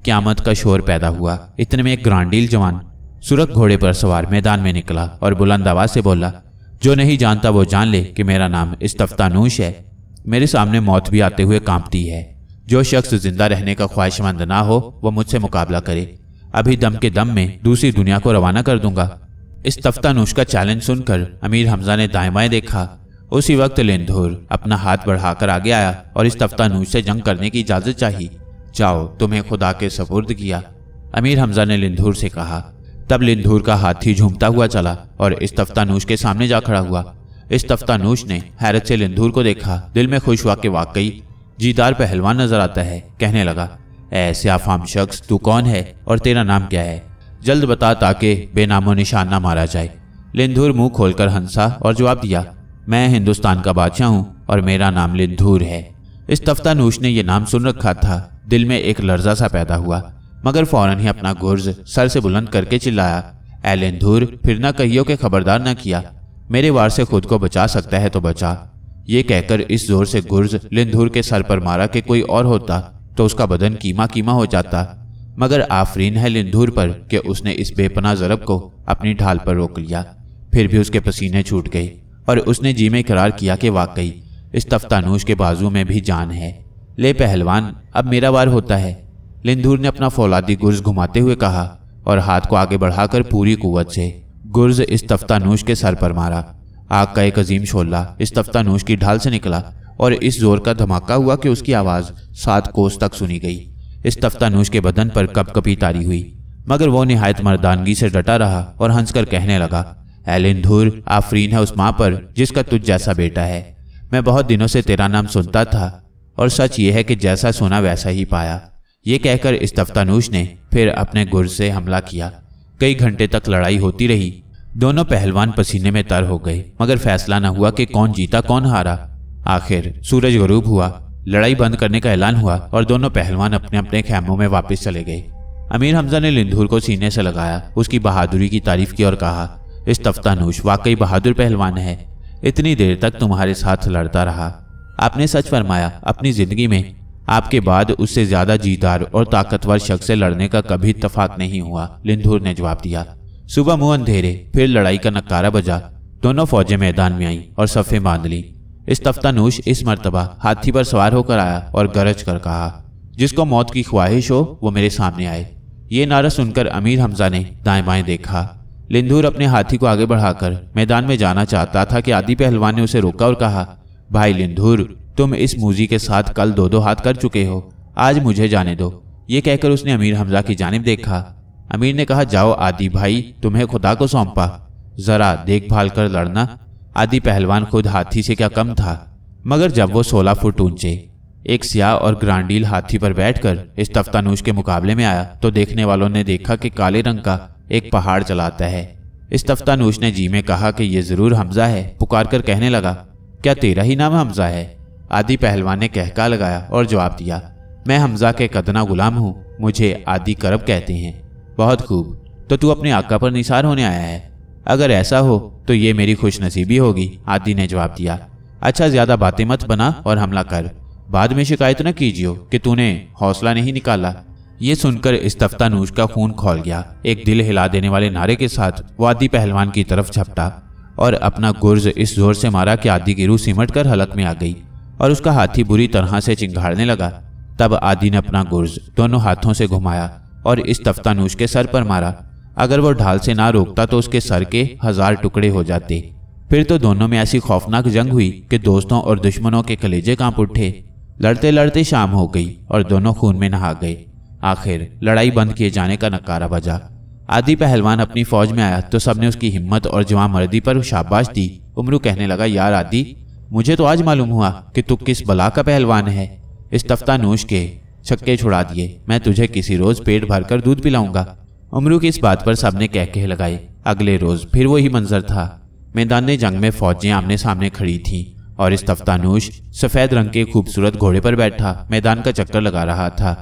क्यामत का शोर पैदा हुआ। इतने में एक ग्रांडील जवान सुरख घोड़े पर सवार मैदान में निकला और बुलंद आवाज से बोला, जो नहीं जानता वो जान ले कि मेरा नाम इस्तफ्तानूश है। मेरे सामने मौत भी आते हुए कांपती है। जो शख्स जिंदा रहने का ख्वाहिशमंद ना हो वो मुझसे मुकाबला करे। अभी दम के दम में दूसरी दुनिया को रवाना कर दूंगा। इस्तफ्तानूश का चैलेंज सुनकर अमीर हमजा ने दाएं बाएं देखा। उसी वक्त लिंधुर अपना हाथ बढ़ाकर आगे आया और इस्तफ्तानूश से जंग करने की इजाजत चाही। जाओ, तुम्हें खुदा के सपुर्द किया, अमीर हमजा ने लिंधुर से कहा। तब लिंधुर का हाथी झूमता हुआ चला और इस्तफ्तानूश के सामने जा खड़ा हुआ। इस्तफ्तानूश ने हैरत से लिंधुर को देखा। दिल में खुश हुआ कि वाकई जीदार पहलवान नजर आता है। कहने लगा, ऐसे आफाम शख्स, तू कौन है और तेरा नाम क्या है? जल्द बता ताकि बेनामो निशान ना मारा जाए। लिंधुर मुंह खोलकर हंसा और जवाब दिया, मैं हिंदुस्तान का बादशाह हूं और मेरा नाम लिंधुर है। इस्तफ्तानूश ने यह नाम सुन रखा था। दिल में एक लर्जा सा पैदा हुआ, मगर फौरन ही अपना गुर्ज सर से बुलंद करके चिल्लाया, ऐ लिंधुर, फिर ना कहियो कि खबरदार ना किया। मेरे वार से खुद को बचा सकता है तो बचा। ये कहकर इस जोर से गुर्ज लिंधुर के सर पर मारा कि कोई और होता तो उसका बदन कीमा कीमा हो जाता। मगर आफरीन है लिंधुर पर कि उसने इस बेपनाह ज़रब को अपनी ढाल पर रोक लिया। फिर भी उसके पसीने छूट गए और उसने जी में इकरार किया कि वाकई इस्तफ्तानूश के बाजू में भी जान है। ले पहलवान, अब मेरा वार होता है। लिंधुर ने अपना फौलादी गुर्ज घुमाते हुए कहा और हाथ को आगे बढ़ाकर पूरी कुव्वत से गुर्ज इस्तफ्तानूश के सर पर मारा। आग का एक अजीम शोला इस्तफ्तानूश की ढाल से निकला और इस जोर का धमाका हुआ कि उसकी आवाज़ 7 कोस तक सुनी गई। इस्तफ्तानूश के बदन पर कपकपी तारी हुई, मगर वो निहायत मर्दानगी से डटा रहा और हंसकर कहने लगा, ऐ लिंधूर, आफरीन है उस माँ पर जिसका तुझ जैसा बेटा है। मैं बहुत दिनों से तेरा नाम सुनता था और सच ये है कि जैसा सुना वैसा ही पाया। ये कहकर इस्तफ्तानूश ने फिर अपने गुर्ज से हमला किया। कई घंटे तक लड़ाई होती रही। दोनों पहलवान पसीने में तर हो गए, मगर फैसला न हुआ कि कौन जीता कौन हारा। आखिर सूरज गरूब हुआ, लड़ाई बंद करने का ऐलान हुआ और दोनों पहलवान अपने अपने खेमों में वापस चले गए। अमीर हमजा ने लिंधूर को सीने से लगाया, उसकी बहादुरी की तारीफ की और कहा, इस्तफ्तानूश वाकई बहादुर पहलवान है। इतनी देर तक तुम्हारे साथ लड़ता रहा। आपने सच फरमाया, अपनी जिंदगी में आपके बाद उससे ज्यादा जीदार और ताकतवर शख्स से लड़ने का कभी इत्तफाक नहीं हुआ। लिंधूर ने जवाब दिया। सुबह मुंह अंधेरे फिर लड़ाई का नक्कारा बजा। दोनों फौजें मैदान में आईं और सफ़ें बांध ली। इस्तफ्तानूश इस मर्तबा हाथी पर सवार होकर आया और गरज कर कहा, जिसको मौत की ख्वाहिश हो वो मेरे सामने आए। ये नारा सुनकर अमीर हमजा ने दाएं बाएं देखा। लिंधूर अपने हाथी को आगे बढ़ाकर मैदान में जाना चाहता था कि आदि पहलवान ने उसे रोका और कहा, भाई लिंधूर, तुम इस मूजी के साथ कल दो दो हाथ कर चुके हो, आज मुझे जाने दो। ये कहकर उसने अमीर हमजा की जानिब देखा। अमीर ने कहा, जाओ आदि भाई, तुम्हें खुदा को सौंपा, जरा देखभाल कर लड़ना। आदि पहलवान खुद हाथी से क्या कम था, मगर जब वो 16 फुट ऊंचे एक स्याह और ग्रांडील हाथी पर बैठकर इस्तफ्तानूश के मुकाबले में आया तो देखने वालों ने देखा कि काले रंग का एक पहाड़ चलाता है। इस्तफ्तानूश ने जी में कहा कि ये जरूर हमजा है। पुकार कर कहने लगा, क्या तेरा ही नाम हमजा है? आदि पहलवान ने कहका लगाया और जवाब दिया, मैं हमजा के कदना गुलाम हूँ, मुझे आदि करब कहते हैं। बहुत खूब, तो तू अपने आका पर निसार होने आया है? अगर ऐसा हो तो ये मेरी खुशनसीबी होगी। आदि ने जवाब दिया, अच्छा ज्यादा बातें मत बना और हमला कर, बाद में शिकायत न कीजिए कि तूने हौसला नहीं निकाला। ये सुनकर इस्तफ्तानूश का खून खौल गया। एक दिल हिला देने वाले नारे के साथ वो आदि पहलवान की तरफ झपटा और अपना गुर्ज इस जोर से मारा कि आदि की रूह सिमट कर हलक में आ गई और उसका हाथी बुरी तरह से चिंगाड़ने लगा। तब आदि ने अपना गुर्ज दोनों हाथों से घुमाया और इस्तफ्तानूश के सर पर मारा। अगर वो ढाल से ना रोकता तो उसके सर के 1000 टुकड़े हो जाते। फिर तो दोनों में ऐसी खौफनाक जंग हुई कि दोस्तों और दुश्मनों के कलेजे कांप उठे। लड़ते लड़ते शाम हो गई और दोनों खून में नहा गए। आखिर लड़ाई बंद किए जाने का नकारा बजा। आदि पहलवान अपनी फौज में आया तो सबने उसकी हिम्मत और जवां मर्दी पर शाबाश दी। उमरू कहने लगा, यार आदि, मुझे तो आज मालूम हुआ कि तू किस बला का पहलवान है। इस्तफ्तानूश के छक्के छुड़ा दिए, मैं तुझे किसी रोज पेट भरकर दूध पिलाऊंगा। उमरू की इस बात पर सबने कहके लगाए। अगले रोज फिर वही मंजर था। मैदान जंग में फौजें आमने सामने खड़ी थीं और इस्तफ्तानूश सफेद रंग के खूबसूरत घोड़े पर बैठा मैदान का चक्कर लगा रहा था।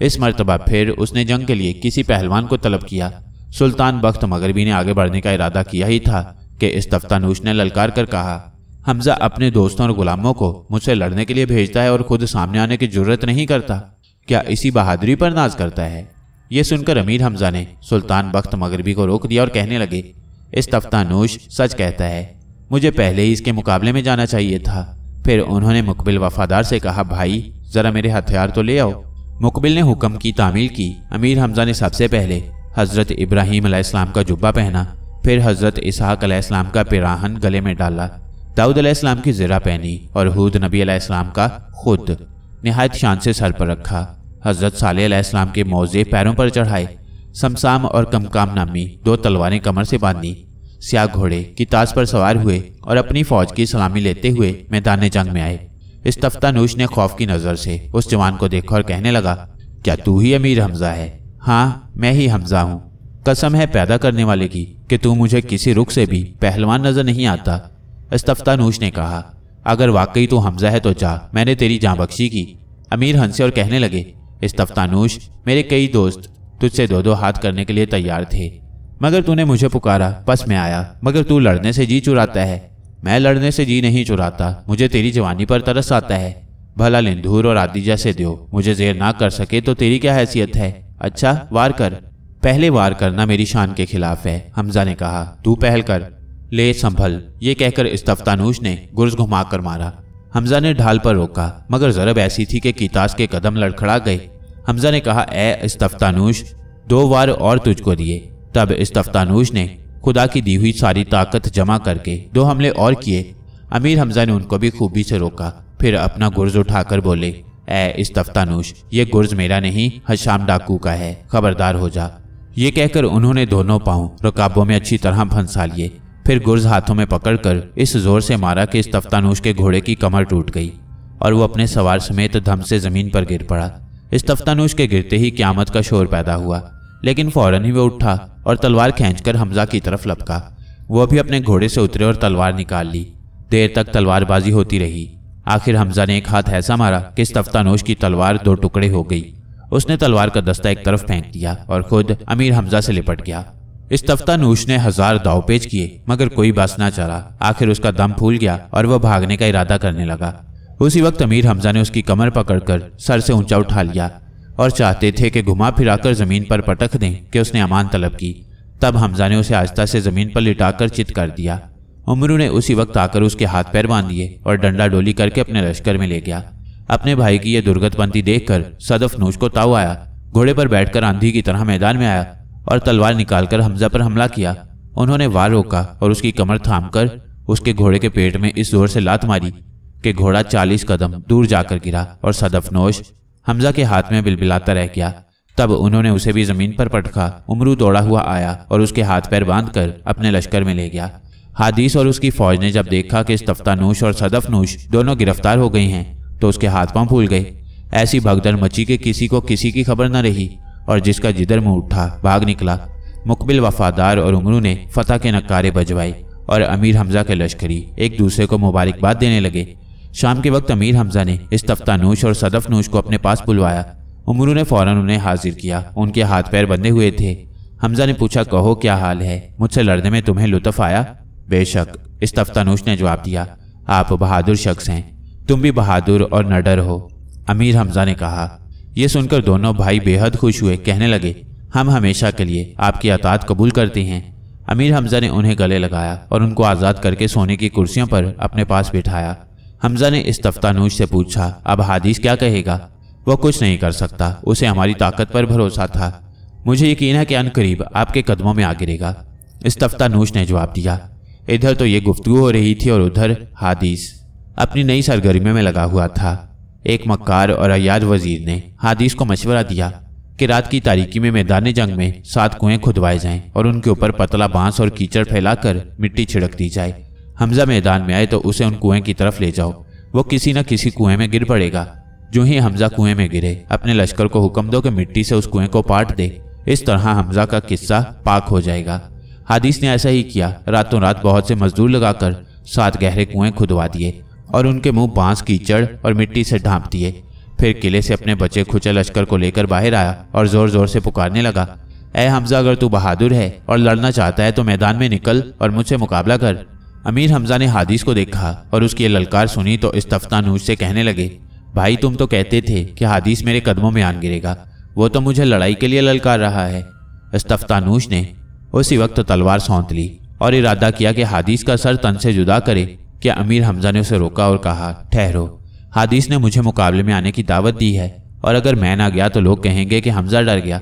इस मर्तबा फिर उसने जंग के लिए किसी पहलवान को तलब किया। सुल्तान बख्त मगरबी ने आगे बढ़ने का इरादा किया ही था कि इस्तफ्तानूश ने ललकार कर कहा, हमजा अपने दोस्तों और गुलामों को मुझसे लड़ने के लिए भेजता है और खुद सामने आने की जरूरत नहीं करता। क्या इसी बहादुरी पर नाज करता है? ये सुनकर अमीर हमजा ने सुल्तान बख्त मगरबी को रोक दिया और कहने लगे, इस्तफ्तानूश सच कहता है, मुझे पहले ही इसके मुकाबले में जाना चाहिए था। फिर उन्होंने मुकबिल वफादार से कहा, भाई जरा मेरे हथियार तो ले आओ। मुकबिल ने हुक्म की तामील की। अमीर हमजा ने सबसे पहले हज़रत इब्राहीम अलैहिस्सलाम का जुब्बा पहना, फिर हज़रत इसहाक अलैहिस्सलाम का पिराहन गले में डाला, दाऊद अलैहिस्सलाम की ज़िरा पहनी और हूद नबी अलैहिस्सलाम का खुद निहायत शान से सर पर रखा। हज़रत सालेह अलैहिस्सलाम के मौजे पैरों पर चढ़ाए। समसाम और कमकाम नामी 2 तलवारें कमर से बांधी। स्याह घोड़े की ताज पर सवार हुए और अपनी फौज की सलामी लेते हुए मैदान जंग में आए। इस्तफ्तानूश ने खौफ की नज़र से उस जवान को देखा और कहने लगा, क्या तू ही अमीर हमजा है? हाँ, मैं ही हमजा हूँ। कसम है पैदा करने वाले की कि तू मुझे किसी रुख से भी पहलवान नजर नहीं आता। इस्तफ्तानूश ने कहा, अगर वाकई तू हमजा है तो जा, मैंने तेरी जान बख्शी की। अमीर हंसे और कहने लगे, इस्तफ्तानूश, मेरे कई दोस्त तुझसे 2-2 हाथ करने के लिए तैयार थे, मगर तूने मुझे पुकारा, बस मैं आया। मगर तू लड़ने से जी चुराता है। मैं लड़ने से जी नहीं चुराता, मुझे तेरी जवानी पर तरस आता है। भला लिंधूर और आदि जैसे दो मुझे जेर ना कर सके तो तेरी क्या हैसियत है? अच्छा वार कर। पहले वार करना मेरी शान के खिलाफ है। हमजा ने कहा, तू पहल कर। ले संभल। ये कहकर इस्तफ्तानूश ने गुर्ज घुमा कर मारा। हमजा ने ढाल पर रोका, मगर जरब ऐसी थी कि कीतास के कदम लड़खड़ा गए। हमजा ने कहा, ए इस्तफ्तानूश, 2 वार और तुझको दिए। तब इस्तफ्तानूश ने खुदा की दी हुई सारी ताकत जमा करके 2 हमले और किए। अमीर हमजा ने उनको भी खूबी से रोका, फिर अपना गुर्ज उठाकर बोले, ए इस्तफ्तानूश, ये गुर्ज मेरा नहीं, हशाम डाकू का है, खबरदार हो जा। ये कहकर उन्होंने दोनों पांव रकाबों में अच्छी तरह फंसा लिए। फिर गुर्ज हाथों में पकड़कर इस जोर से मारा कि इस तफ्तानूश के घोड़े की कमर टूट गई और वो अपने सवार समेत धम से जमीन पर गिर पड़ा। इस तफ्तानूश के गिरते ही क़यामत का शोर पैदा हुआ, लेकिन फौरन ही वो उठा और तलवार खींचकर हमजा की तरफ लपका। वो भी अपने घोड़े से उतरे और तलवार निकाल ली। देर तक तलवारबाजी होती रही। आखिर हमजा ने एक हाथ ऐसा मारा कि इस तफ्तानूश की तलवार 2 टुकड़े हो गई। उसने तलवार का दस्ता एक तरफ फेंक दिया और खुद अमीर हमजा से लिपट गया। इस तफ्तानूश ने 1000 दाव पेच किए मगर कोई बस ना चला। आखिर उसका दम फूल गया और वह भागने का इरादा करने लगा। उसी वक्त अमीर हमजा ने उसकी कमर पकड़कर सर से ऊंचा उठा लिया और चाहते थे कि घुमा फिराकर जमीन पर पटक दें कि उसने अमान तलब की। तब हमजा ने उसे आहिस्ता से जमीन पर लिटाकर चित कर दिया। उमरू ने उसी वक्त आकर उसके हाथ पैर बांध दिए और डंडा डोली करके अपने लश्कर में ले गया। अपने भाई की यह दुर्गतबंदी देखकर सदफनूश को ताव आया। घोड़े पर बैठकर आंधी की तरह मैदान में आया और तलवार निकालकर हमजा पर हमला किया। उन्होंने वार रोका और उसकी कमर थामकर उसके घोड़े के पेट में इस जोर से लात मारी कि घोड़ा 40 कदम दूर जाकर गिरा और सदफनूश हमजा के हाथ में बिलबिलाता रह गया। तब उन्होंने उसे भी जमीन पर पटका। उमरू दौड़ा हुआ आया और उसके हाथ पैर बांधकर अपने लश्कर में ले गया। हादिस और उसकी फौज ने जब देखा कि इस तफ्तानूश और सदफनूश दोनों गिरफ्तार हो गए हैं तो उसके हाथ पांव फूल गए। ऐसी भगदड़ मची कि किसी को किसी की खबर न रही और जिसका जिधर मुंह उठा भाग निकला। मुकबिल वफादार और उमरू ने फतह के नक्कारे बजवाए और अमीर हमजा के लश्करी एक दूसरे को मुबारकबाद देने लगे। शाम के वक्त अमीर हमजा ने इस तफ्तानूश और सदफनूश को अपने पास बुलवाया। उमरू ने फौरन उन्हें हाजिर किया। उनके हाथ पैर बंधे हुए थे। हमजा ने पूछा, कहो क्या हाल है? मुझसे लड़ने में तुम्हें लुत्फ आया? बेशक, इस तफ्तानूश ने जवाब दिया। आप बहादुर शख्स हैं, तुम भी बहादुर और नडर हो। अमीर हमजा ने कहा। यह सुनकर दोनों भाई बेहद खुश हुए। कहने लगे, हम हमेशा के लिए आपकी अताअत कबूल करते हैं। अमीर हमजा ने उन्हें गले लगाया और उनको आज़ाद करके सोने की कुर्सियों पर अपने पास बिठाया। हमजा ने इस तफ्तानूश से पूछा, अब हादिस क्या कहेगा? वह कुछ नहीं कर सकता, उसे हमारी ताकत पर भरोसा था। मुझे यकीन है कि अनकरीब आपके कदमों में आ गिरेगा। इस तफ्तानूश ने जवाब दिया। इधर तो ये गुफ्तगू हो रही थी और उधर हादिस अपनी नई सरगर्मी में लगा हुआ था। एक मक्कार और अय्याज वजीर ने हादिस को मशवरा दिया कि रात की तारीकी में मैदान जंग में 7 कुएं खुदवाए जाएं और उनके ऊपर पतला बांस और कीचड़ फैलाकर मिट्टी छिड़क दी जाए। हमजा मैदान में आए तो उसे उन कुएं की तरफ ले जाओ। वो किसी न किसी कुएं में गिर पड़ेगा। जो ही हमजा कुएं में गिरे, अपने लश्कर को हुक्म दो कि मिट्टी से उस कुएं को पाट दे। इस तरह हमजा का किस्सा पाक हो जाएगा। हादिस ने ऐसा ही किया। रातों रात बहुत से मजदूर लगाकर 7 गहरे कुएं खुदवा दिए और उनके मुंह बांस, कीचड़ और मिट्टी से ढांप दिए। फिर किले से अपने बचे खुचे लश्कर को लेकर बाहर आया और जोर जोर से पुकारने लगा, ऐ हमजा, अगर तू बहादुर है और लड़ना चाहता है तो मैदान में निकल और मुझसे मुकाबला कर। अमीर हमजा ने हादिस को देखा और उसकी ये ललकार सुनी तो इस तफ्तानूश से कहने लगे, भाई तुम तो कहते थे कि हादिस मेरे कदमों में आन गिरेगा, वो तो मुझे लड़ाई के लिए ललकार रहा है। इस तफ्तानूश ने उसी वक्त तलवार सौंत ली और इरादा किया कि हादिस का सर तन से जुदा करे कि अमीर हमजा ने उसे रोका और कहा, ठहरो, हादिस ने मुझे मुकाबले में आने की दावत दी है और अगर मैं ना गया तो लोग कहेंगे कि हमजा डर गया।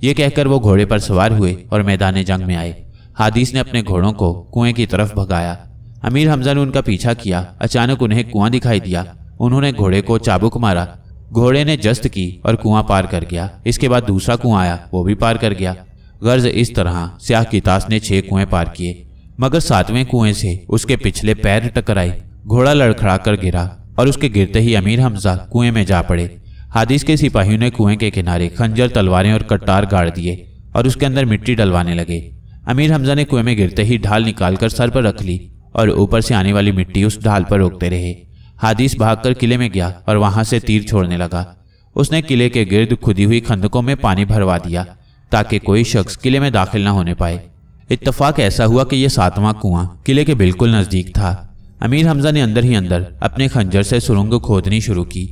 ये कहकर वो घोड़े पर सवार हुए और मैदान जंग में आए। हादिस ने अपने घोड़ों को कुएं की तरफ भगाया। अमीर हमजा ने उनका पीछा किया। अचानक उन्हें कुआं दिखाई दिया। उन्होंने घोड़े को चाबुक मारा। घोड़े ने जस्त की और कुआं पार कर गया। इसके बाद दूसरा कुआं आया, वो भी पार कर गया। गर्ज इस तरह स्याह कितास ने 6 कुएं पार किए, मगर 7वें कुएं से उसके पिछले पैर टकराए। घोड़ा लड़खड़ा कर गिरा और उसके गिरते ही अमीर हमजा कुएं में जा पड़े। हादिस के सिपाहियों ने कुएं के किनारे खंजर, तलवारें और कट्टार गाड़ दिए और उसके अंदर मिट्टी डलवाने लगे। अमीर हमजा ने कुएं में गिरते ही ढाल निकालकर सर पर रख ली और ऊपर से आने वाली मिट्टी उस ढाल पर रोकते रहे। हादिस भागकर किले में गया और वहां से तीर छोड़ने लगा। उसने किले के गिर्द खुदी हुई खंदकों में पानी भरवा दिया ताकि कोई शख्स किले में दाखिल न होने पाए। इत्तफाक ऐसा हुआ कि यह 7वां कुआं किले के बिल्कुल नजदीक था। अमीर हमजा ने अंदर ही अंदर अपने खंजर से सुरंग खोदनी शुरू की।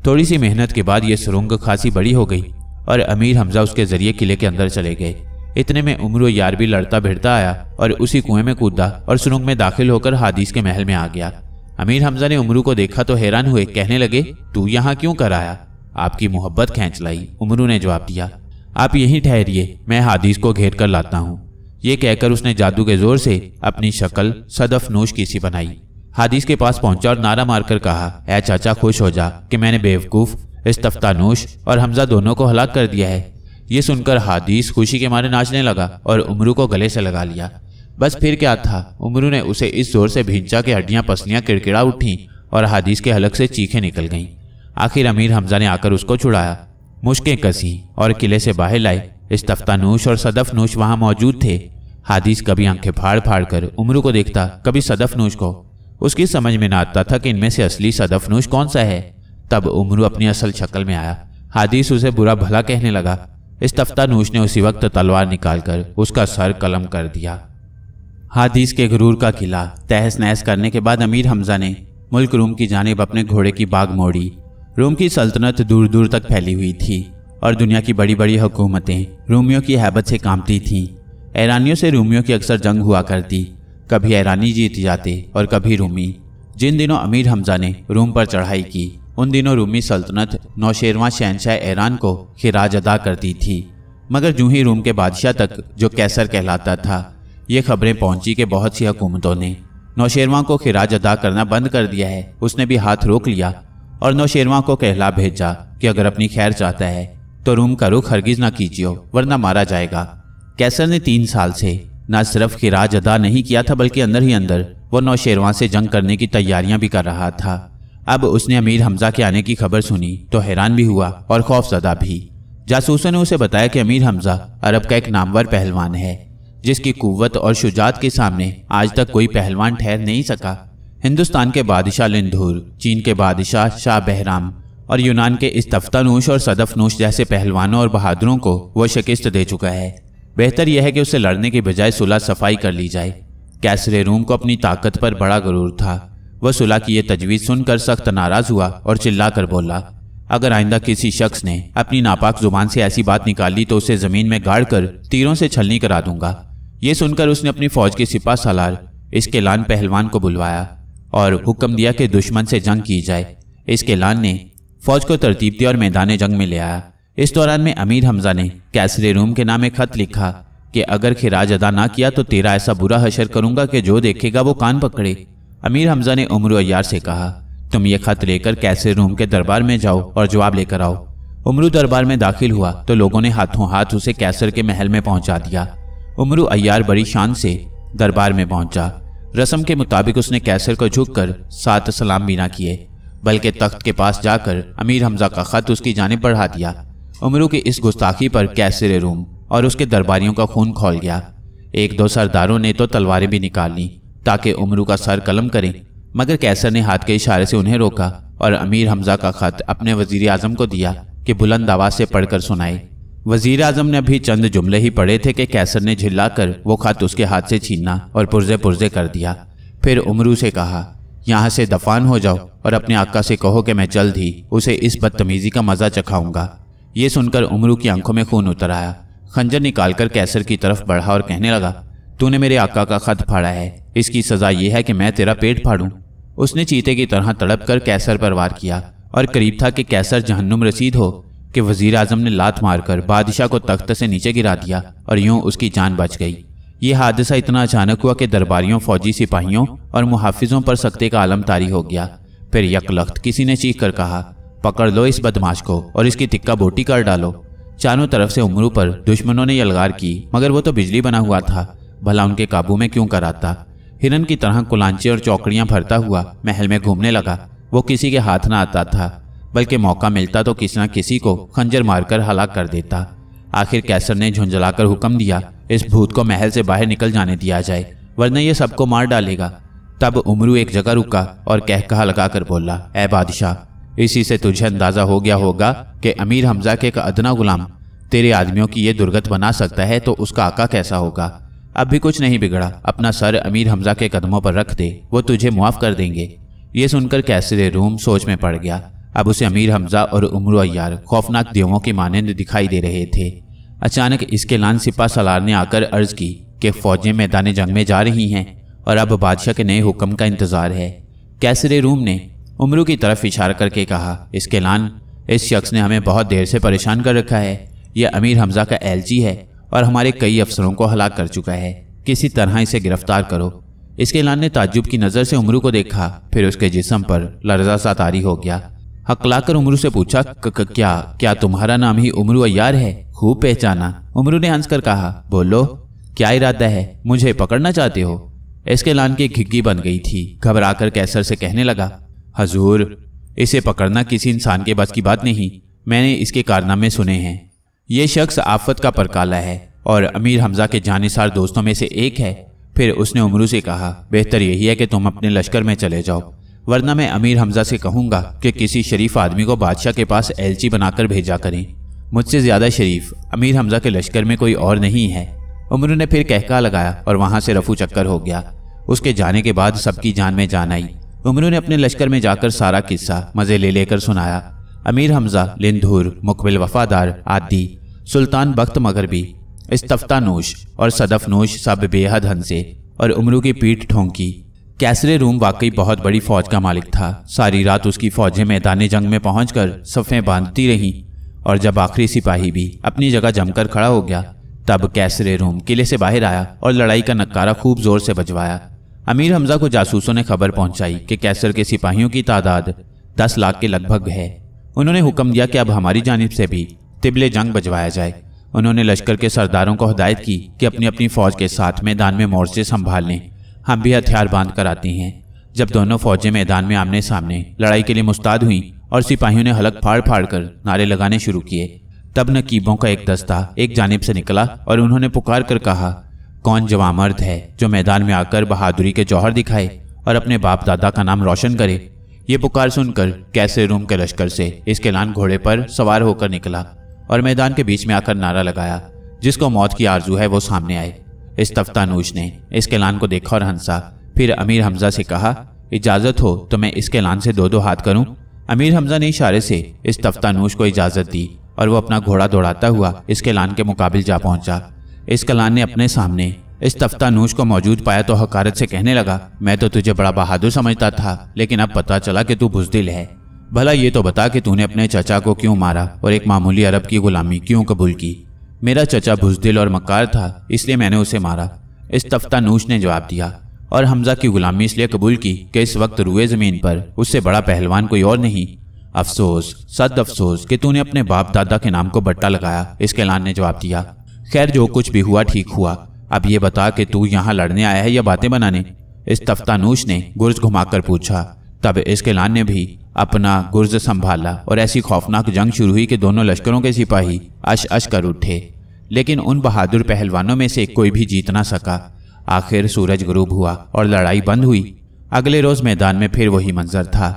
थोड़ी सी मेहनत के बाद यह सुरंग खासी बड़ी हो गई और अमीर हमजा उसके जरिए किले के अंदर चले गए। इतने में उमरू यार भी लड़ता भिड़ता आया और उसी कुएं में कूदा और सुरंग में दाखिल होकर हादिस के महल में आ गया। अमीर हमजा ने उमरू को देखा तो हैरान हुए। कहने लगे, तू यहाँ क्यों कर आया? आपकी मोहब्बत खींच लाई, उमरू ने जवाब दिया। आप यहीं ठहरिए, मैं हादिस को घेर कर लाता हूँ। ये कहकर उसने जादू के जोर से अपनी शक्ल सदफनूश की सी बनाई। हादिस के पास पहुंचा और नारा मारकर कहा, ऐ चाचा, खुश हो जा कि मैंने बेवकूफ इस तफ्तानूश और हमजा दोनों को हलाक कर दिया है। ये सुनकर हादिस खुशी के मारे नाचने लगा और उमरू को गले से लगा लिया। बस फिर क्या था, उमरू ने उसे इस जोर से भींचा कि हड्डियां पसलियां किड़किड़ा उठी और हादिस के हलक से चीखें निकल गईं। आखिर अमीर हमजा ने आकर उसको छुड़ाया, मुश्कें कसी और किले से बाहर लाए। इस्तफ्तानूश और सदफनूश वहां मौजूद थे। हादिस कभी आंखें फाड़ फाड़ कर उमरू को देखता, कभी सदफनूश को। उसकी समझ में न आता था कि इनमें से असली सदफनूश कौन सा है। तब उमरू अपनी असल शक्ल में आया। हादिस उसे बुरा भला कहने लगा। इस्तफ्तानूश ने उसी वक्त तलवार निकालकर उसका सर कलम कर दिया। हादिस के गुरूर का किला तहस नहस करने के बाद अमीर हमजा ने मुल्क रूम की जानिब अपने घोड़े की बाग मोड़ी। रोम की सल्तनत दूर दूर तक फैली हुई थी और दुनिया की बड़ी बड़ी हुकूमतें रूमियों की हैबत से कांपती थीं। ईरानियों से रूमियों की अक्सर जंग हुआ करती, कभी ईरानी जीत जाते और कभी रूमी। जिन दिनों अमीर हमजा ने रूम पर चढ़ाई की, उन दिनों रूमी सल्तनत नौशेरवां शहनशाह ईरान को खिराज अदा करती थी। मगर जूं ही रूम के बादशाह तक, जो कैसर कहलाता था, ये खबरें पहुंची कि बहुत सी हुकूमतों ने नौशेरवां को खिराज अदा करना बंद कर दिया है। उसने भी हाथ रोक लिया और नौशेरवां को कहला भेजा कि अगर अपनी खैर चाहता है तो रूम का रुख हरगिज ना कीजिए, वरना मारा जाएगा। कैसर ने 3 साल से न सिर्फ खिराज अदा नहीं किया था, बल्कि अंदर ही अंदर वो नौशेरवां से जंग करने की तैयारियां भी कर रहा था। अब उसने अमीर हमजा के आने की खबर सुनी तो हैरान भी हुआ और खौफजदा भी। जासूसों ने उसे बताया कि अमीर हमजा अरब का एक नामवर पहलवान है, जिसकी कुव्वत और शुजात के सामने आज तक कोई पहलवान ठहर नहीं सका। हिंदुस्तान के बादशाह लिंधूर, चीन के बादशाह शाह बहराम और यूनान के इस्तफ्तानूश और सदफनूश जैसे पहलवानों और बहादुरों को वो शिकस्त दे चुका है। बेहतर यह है कि उससे लड़ने की बजाय सुलह सफाई कर ली जाए। कैसर रूम को अपनी ताकत पर बड़ा गुरूर था। वह सुलह की ये तजवीज़ सुनकर सख्त नाराज हुआ और चिल्ला कर बोला, अगर आइंदा किसी शख्स ने अपनी नापाक जुबान से ऐसी बात निकाली तो उसे जमीन में गाड़ कर तीरों से छलनी करा दूंगा। ये सुनकर उसने अपनी फौज के सिपा सालार इसकेलान पहलवान को बुलवाया और हुक्म दिया कि दुश्मन से जंग की जाए। इसकेलान ने फौज को तरतीब दी और मैदान जंग में ले आया। इस दौरान में अमीर हमजा ने कैसर रूम के नाम एक खत लिखा कि अगर खिराज अदा ना किया तो तेरा ऐसा बुरा हशर करूंगा कि जो देखेगा वो कान पकड़े। अमीर हमजा ने उमर अय्यार से कहा, तुम ये खत लेकर कैसर रूम के दरबार में जाओ और जवाब लेकर आओ। उमरू दरबार में दाखिल हुआ तो लोगों ने हाथों हाथ उसे कैसर के महल में पहुंचा दिया। उमरू अय्यार बड़ी शान से दरबार में पहुंचा। रस्म के मुताबिक उसने कैसर को झुककर 7 सलाम भी ना किए, बल्कि तख्त के पास जाकर अमीर हमजा का खत उसकी जानिब बढ़ा दिया। उमरू की इस गुस्ताखी पर कैसर रूम और उसके दरबारियों का खून खौल गया। 1-2 सरदारों ने तो तलवारें भी निकाल ली ताकि उमरू का सर कलम करें, मगर कैसर ने हाथ के इशारे से उन्हें रोका और अमीर हमजा का खत अपने वजीर आजम को दिया कि बुलंद आवाज से पढ़कर सुनाए। वजीर आजम ने अभी चंद जुमले ही पढ़े थे कि कैसर ने झिल्लाकर वो खत उसके हाथ से छीना और पुर्जे पुर्जे कर दिया। फिर उमरू से कहा, यहाँ से दफान हो जाओ और अपने आका से कहो कि मैं जल्द ही उसे इस बदतमीजी का मजा चखाऊंगा। ये सुनकर उमरू की आंखों में खून उतर आया। खंजर निकालकर कैसर की तरफ बढ़ा और कहने लगा, तूने मेरे आका का खत फाड़ा है, इसकी सजा यह है कि मैं तेरा पेट फाड़ूं। उसने चीते की तरह तड़प कर कैसर पर वार किया और करीब था कि कैसर जहन्नुम रसीद हो कि वजीर आजम ने लात मारकर बादशाह को तख्त से नीचे गिरा दिया और यूं उसकी जान बच गई। ये हादसा इतना अचानक हुआ कि दरबारियों, फौजी सिपाहियों और मुहाफिजों पर सख्ते का आलम तारी हो गया। फिर यकलख्त किसी ने चीख कर कहा, पकड़ लो इस बदमाश को और इसकी तिक्का बोटी कर डालो। चारों तरफ से उमरू पर दुश्मनों ने यलगार की, मगर वो तो बिजली बना हुआ था, भला उनके काबू में क्यों कराता। हिरन की तरह कुलांचे और चौकड़ियां भरता हुआ महल में घूमने लगा। वो किसी के हाथ ना आता था, बल्कि मौका मिलता तो किसी न किसी को खंजर मारकर हलाक कर देता। आखिर कैसर ने झुंझलाकर हुक्म दिया, इस भूत को महल से बाहर निकल जाने दिया जाए, वरना ये सबको मार डालेगा। तब उमरू एक जगह रुका और कहकहा लगाकर बोला, ए बादशाह, इसी से तुझे अंदाजा हो गया होगा कि अमीर हमजा के एक अदना गुलाम तेरे आदमियों की ये दुर्गत बना सकता है तो उसका आका कैसा होगा। अब भी कुछ नहीं बिगड़ा, अपना सर अमीर हमजा के कदमों पर रख दे, वो तुझे मुआफ कर देंगे। ये सुनकर कैसर रूम सोच में पड़ गया। अब उसे अमीर हमजा और उमर अय्यार खौफनाक देवों की मानंद दिखाई दे रहे थे। अचानक इसकेलान सिपा सलार ने आकर अर्ज की कि फौजें मैदान जंग में जा रही हैं और अब बादशाह के नए हुक्म का इंतजार है। कैसर रूम ने उमरू की तरफ इशारा करके कहा, इसकेलान, इस शख्स ने हमें बहुत देर से परेशान कर रखा है। यह अमीर हमजा का एलची है और हमारे कई अफसरों को हलाक कर चुका है। किसी तरह इसे गिरफ्तार करो। इसकेलान ने ताज्जुब की नज़र से उमरू को देखा, फिर उसके जिस्म पर लर्जा सा तारी हो गया। हकलाकर उमरू से पूछा, क्या तुम्हारा नाम ही उमरू अय्यार है? खूब पहचाना। उमरू ने हंसकर कहा, बोलो, क्या इरादा है? मुझे पकड़ना चाहते हो? एस्केलान की घिग्गी बन गई थी। घबराकर कैसर से कहने लगा, हजूर, इसे पकड़ना किसी इंसान के बस की बात नहीं। मैंने इसके कारनामे सुने हैं। ये शख्स आफत का परकाला है और अमीर हमजा के जानिसार दोस्तों में से एक है। फिर उसने उमरू से कहा, बेहतर यही है कि तुम अपने लश्कर में चले जाओ, वरना मैं अमीर हमजा से कहूँगा कि किसी शरीफ आदमी को बादशाह के पास एलची बनाकर भेजा करें। मुझसे ज़्यादा शरीफ अमीर हमजा के लश्कर में कोई और नहीं है। उमरू ने फिर कहका लगाया और वहाँ से रफू चक्कर हो गया। उसके जाने के बाद सबकी जान में जान आई। उमरू ने अपने लश्कर में जाकर सारा किस्सा मज़े ले लेकर सुनाया। अमीर हमजा, लिंधुर, मुकबिल वफादार, आदि, सुल्तान बख्त मगरबी, इस्तफ्तानूश और सदफनूश सब बेहद हंसे और उमरू की पीठ ठोंकी। कैसरे रूम वाकई बहुत बड़ी फौज का मालिक था। सारी रात उसकी फौजें मैदान जंग में पहुंचकर सफ़ें बांधती रहीं और जब आखिरी सिपाही भी अपनी जगह जमकर खड़ा हो गया, तब कैसरे रूम किले से बाहर आया और लड़ाई का नक्कारा खूब जोर से बजवाया। अमीर हमजा को जासूसों ने खबर पहुंचाई कि कैसर के सिपाहियों की तादाद 10 लाख के लगभग है। उन्होंने हुक्म दिया कि अब हमारी जानिब से भी तिबले जंग बजवाया जाए। उन्होंने लश्कर के सरदारों को हिदायत की कि अपनी अपनी फौज के साथ मैदान में मोर्चे संभाल लें, हम भी हथियार बांध कर आती हैं। जब दोनों फौजें मैदान में आमने सामने लड़ाई के लिए मुस्ताद हुई और सिपाहियों ने हलक फाड़ फाड़ कर नारे लगाने शुरू किए, तब नकीबों का एक दस्ता एक जानिब से निकला और उन्होंने पुकार कर कहा, कौन जवां मर्द है जो मैदान में आकर बहादुरी के जौहर दिखाए और अपने बाप दादा का नाम रोशन करे? ये पुकार सुनकर कैसरे रूम के लश्कर से एस्केलान घोड़े पर सवार होकर निकला और मैदान के बीच में आकर नारा लगाया, जिसको मौत की आरजू है वो सामने आए। इस्तफ्तानूश ने एस्केलान को देखा और हंसा। फिर अमीर हमजा से कहा, इजाज़त हो तो मैं एस्केलान से 2-2 हाथ करूं? अमीर हमजा ने इशारे से इस्तफ्तानूश को इजाज़त दी और वो अपना घोड़ा दौड़ाता हुआ एस्केलान के मुकाबिल जा पहुंचा। एस्केलान ने अपने सामने इस्तफ्तानूश को मौजूद पाया तो हकारत से कहने लगा, मैं तो तुझे बड़ा बहादुर समझता था, लेकिन अब पता चला कि तू बुज़दिल है। भला ये तो बता कि तूने अपने चचा को क्यों मारा और एक मामूली अरब की गुलामी क्यों कबूल की? मेरा चचा बुज़दिल और मक्कार था, इसलिए मैंने उसे मारा, इस्तफ्तानूश ने जवाब दिया, और हमजा की गुलामी इसलिए कबूल की कि इस वक्त रुए ज़मीन पर उससे बड़ा पहलवान कोई और नहीं। अफसोस, सद अफसोस कि तूने अपने बाप दादा के नाम को बट्टा लगाया, एस्केलान ने जवाब दिया। खैर, जो कुछ भी हुआ ठीक हुआ। अब ये बता कि तू यहाँ लड़ने आया है या बातें बनाने? इस्तफ्तानूश ने गुर्ज घुमाकर पूछा। तब एस्केलान ने भी अपना गुर्ज संभाला और ऐसी खौफनाक जंग शुरू हुई कि दोनों लश्करों के सिपाही अश अश कर उठे, लेकिन उन बहादुर पहलवानों में से कोई भी जीत ना सका। आखिर सूरज गुरूब हुआ और लड़ाई बंद हुई। अगले रोज मैदान में फिर वही मंजर था।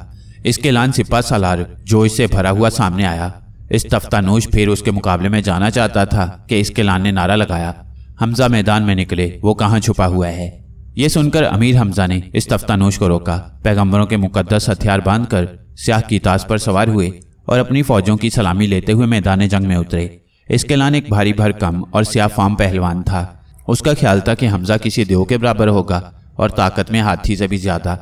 एस्केलान सिपा सालार जोश से भरा हुआ सामने आया। इस्तफ्तानूश फिर उसके मुकाबले में जाना चाहता था कि एस्केलान ने नारा लगाया, हमजा मैदान में निकले, वो कहाँ छुपा हुआ है? ये सुनकर अमीर हमजा ने इस्तफ्तानूश को रोका। पैगंबरों के मुकद्दस हथियार बांधकर स्याह की ताज पर सवार हुए और अपनी फौजों की सलामी लेते हुए मैदान जंग में उतरे। एस्केलान एक भारी भरकम और स्याह फाम पहलवान था। उसका ख्याल था कि हमजा किसी देव के बराबर होगा और ताकत में हाथी से भी ज्यादा।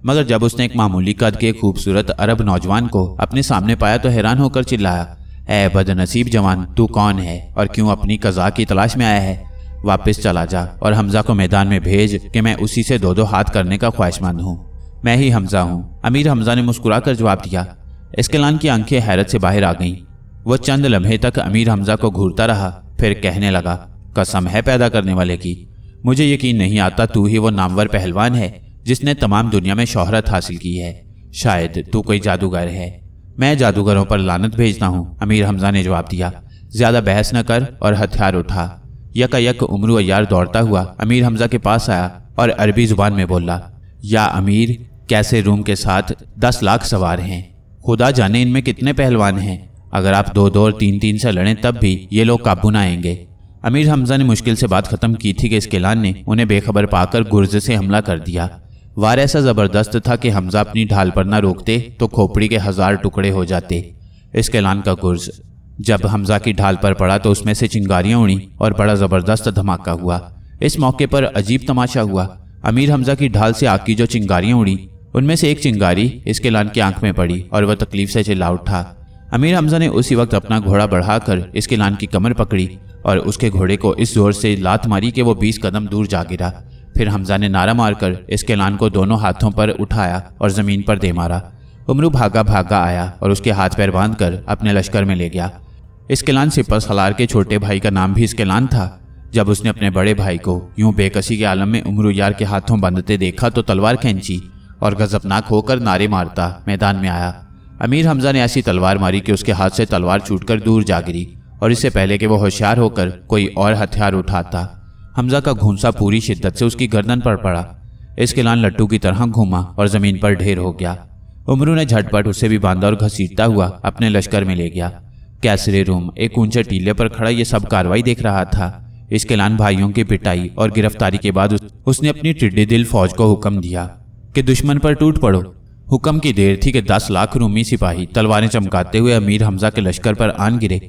मगर जब उसने एक मामूली कद के खूबसूरत अरब नौजवान को अपने सामने पाया तो हैरान होकर चिल्लाया, ऐ बदनसीब जवान, तू कौन है और क्यों अपनी कज़ा की तलाश में आया है? वापस चला जा और हमजा को मैदान में भेज कि मैं उसी से 2-2 हाथ करने का ख्वाहिशमंद हूँ। मैं ही हमजा हूँ, अमीर हमजा ने मुस्कुरा कर जवाब दिया। एस्केलान की आंखें हैरत से बाहर आ गईं। वो चंद लम्हे तक अमीर हमजा को घूरता रहा, फिर कहने लगा, कसम है पैदा करने वाले की, मुझे यकीन नहीं आता तू ही वो नामवर पहलवान है जिसने तमाम दुनिया में शोहरत हासिल की है। शायद तू कोई जादूगर है। मैं जादूगरों पर लानत भेजता हूँ, अमीर हमजा ने जवाब दिया। ज्यादा बहस न कर और हथियार उठा। यकायक उमरू अय्यार दौड़ता हुआ अमीर हमजा के पास आया और अरबी जुबान में बोला, या अमीर, कैसे रूम के साथ 10 लाख सवार हैं, खुदा जाने इनमें कितने पहलवान हैं। अगर आप 2-2 और 3-3 से लड़ें तब भी ये लोग काबू न आएंगे। अमीर हमजा ने मुश्किल से बात खत्म की थी कि एस्केलान ने उन्हें बेखबर पाकर गुर्ज से हमला कर दिया। वार ऐसा जबरदस्त था कि हमजा अपनी ढाल पर न रोकते तो खोपड़ी के 1000 टुकड़े हो जाते। एस्केलान का गुर्ज जब हमजा की ढाल पर पड़ा तो उसमें से चिंगारियां उड़ी और बड़ा जबरदस्त धमाका हुआ। इस मौके पर अजीब तमाशा हुआ। अमीर हमजा की ढाल से आग की जो चिंगारियां उड़ी, उनमें से एक चिंगारी एस्केलान की आंख में पड़ी और वह तकलीफ से चिल्ला उठा। अमीर हमजा ने उसी वक्त अपना घोड़ा बढ़ाकर एस्केलान की कमर पकड़ी और उसके घोड़े को इस जोर से लात मारी कि वो 20 कदम दूर जा गिरा। फिर हमजा ने नारा मारकर एस्केलान को दोनों हाथों पर उठाया और जमीन पर दे मारा। उमरू भागा भागा आया और उसके हाथ पैर बांधकर अपने लश्कर में ले गया। इस्केलान सिपह सलार के छोटे भाई का नाम भी इस्केलान था। जब उसने अपने बड़े भाई को यूं बेकसी के आलम में उमरू यार के हाथों बंधते देखा तो तलवार खींची और गजबनाक होकर नारे मारता मैदान में आया। अमीर हमजा ने ऐसी तलवार मारी कि उसके हाथ से तलवार छूटकर दूर जा गिरी और इससे पहले कि वो होशियार होकर कोई और हथियार उठाता, हमजा का घूंसा पूरी शिद्दत से उसकी गर्दन पर पड़ा। इस्केलान लट्टू की तरह घूमा और जमीन पर ढेर हो गया। उमरू ने झटपट उसे भी बांधा और घसीटता हुआ अपने लश्कर में ले गया। कैसरे रूम एक ऊंचे टीले पर खड़ा ये सब कार्रवाई देख रहा था। इस्केलान भाइयों की पिटाई और गिरफ्तारी के बाद उसने अपनी टिड्डी दिल फौज को हुक्म दिया कि दुश्मन पर टूट पड़ो। हुक्म की देर थी कि 10 लाख रूमी सिपाही तलवारें चमकाते हुए अमीर हमजा के लश्कर पर आन गिरे।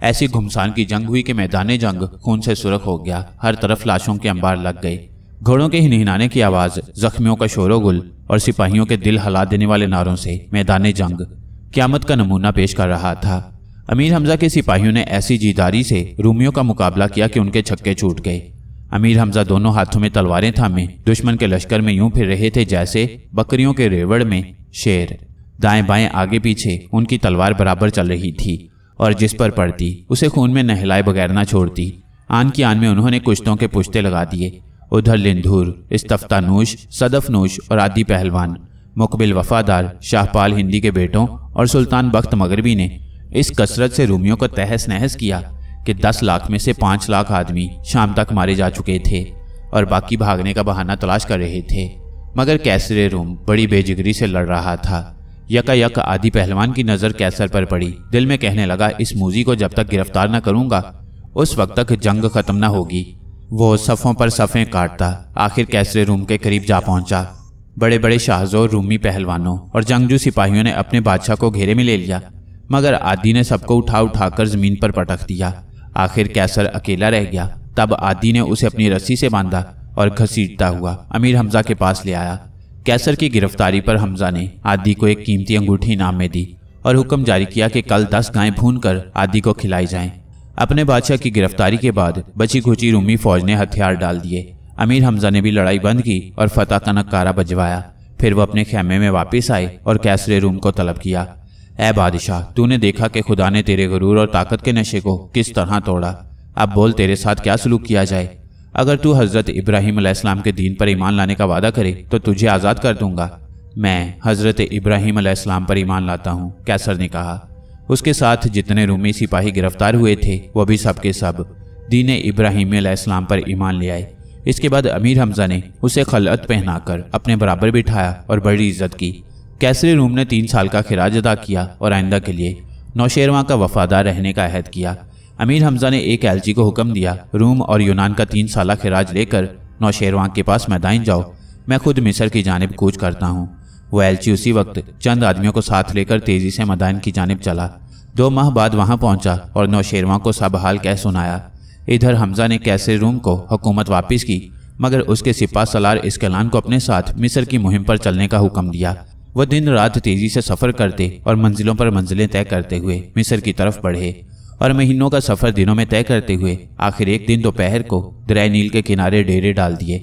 ऐसी घुमसान की जंग हुई कि मैदान जंग खून से सुरख हो गया। हर तरफ लाशों के अंबार लग गए। घोड़ों के हिनहिनाने की आवाज, जख्मियों का शोरगुल और सिपाहियों के दिल हिला देने वाले नारों से मैदान जंग क़यामत का नमूना पेश कर रहा था। अमीर हमजा के सिपाहियों ने ऐसी जीदारी से रूमियों का मुकाबला किया कि उनके छक्के छूट गए। अमीर हमजा दोनों हाथों में तलवारें थामे दुश्मन के लश्कर में यूं फिर रहे थे जैसे बकरियों के रेवड़ में शेर। दाएं बाएं आगे पीछे उनकी तलवार बराबर चल रही थी और जिस पर पड़ती उसे खून में नहलाए बगैर न छोड़ती। आन की आन में उन्होंने कुश्तों के पुश्ते लगा दिए। उधर लिंधूर, इस्तफ्तानूश, सदफनूश और आदि पहलवान, मुकबिल वफादार, शाहपाल हिंदी के बेटों और सुल्तान बख्त मगरबी ने इस कसरत से रूमियों को तहस नहस किया कि 10 लाख में से 5 लाख आदमी शाम तक मारे जा चुके थे और बाकी भागने का बहाना तलाश कर रहे थे। मगर कैसरे रूम बड़ी बेजिगरी से लड़ रहा था। यकायक आदि पहलवान की नज़र कैसर पर पड़ी। दिल में कहने लगा, इस मूजी को जब तक गिरफ्तार न करूंगा उस वक्त तक जंग खत्म न होगी। वो सफ़ों पर सफ़ें काटता आखिर कैसरे रूम के करीब जा पहुंचा। बड़े बड़े शाहजोर रूमी पहलवानों और जंगजू सिपाहियों ने अपने बादशाह को घेरे में ले लिया, मगर आदि ने सबको उठा उठाकर जमीन पर पटक दिया। आखिर कैसर अकेला रह गया। तब आदि ने उसे अपनी रस्सी से बांधा और घसीटता हुआ अमीर हमजा के पास ले आया। कैसर की गिरफ्तारी पर हमजा ने आदि को एक कीमती अंगूठी इनाम में दी और हुक्म जारी किया कि कल 10 गायें भूनकर आदि को खिलाई जाएं। अपने बादशाह की गिरफ्तारी के बाद बची खुची रूमी फौज ने हथियार डाल दिए। अमीर हमजा ने भी लड़ाई बंद की और फतह का नकारा बजवाया। फिर वो अपने खेमे में वापस आए और कैसरे रूम को तलब किया। ऐ बादशाह, तूने देखा कि खुदा ने तेरे गुरूर और ताकत के नशे को किस तरह तोड़ा। अब बोल, तेरे साथ क्या सलूक किया जाए। अगर तू हज़रत इब्राहीम अलैहिस्सलाम के दीन पर ईमान लाने का वादा करे तो तुझे आज़ाद कर दूंगा। मैं हज़रत इब्राहीम अलैहिस्सलाम पर ईमान लाता हूँ, कैसर ने कहा। उसके साथ जितने रूमी सिपाही गिरफ्तार हुए थे वो भी सब के सब दीन इब्राहीम अलैहिस्सलाम पर ईमान ले आए। इसके बाद अमीर हमजा ने उसे खलअत पहनाकर अपने बराबर बिठाया और बड़ी इज्जत की। कैसरे रूम ने 3 साल का खिराज अदा किया और आइंदा के लिए नौशेरवां का वफादार रहने का अहद किया। अमीर हमजा ने एक एलची को हुक्म दिया, रूम और यूनान का 3 साल खिराज लेकर नौशेरवां के पास मैदान जाओ, मैं खुद मिस्र की जानिब कूच करता हूँ। वो एलची उसी वक्त चंद आदमियों को साथ लेकर तेजी से मैदान की जानिब चला। 2 माह बाद वहां पहुंचा और नौशेरवां को सब हाल कह सुनाया। इधर हमजा ने कैसरे रूम को हुकूमत वापस की, मगर उसके सिपा सलार इस्केलान को अपने साथ मिस्र की मुहिम पर चलने का हुक्म दिया। वह दिन रात तेजी से सफ़र करते और मंजिलों पर मंजिलें तय करते हुए मिस्र की तरफ बढ़े और महीनों का सफ़र दिनों में तय करते हुए आखिर एक दिन दोपहर को दरिया नील के किनारे डेरे डाल दिए।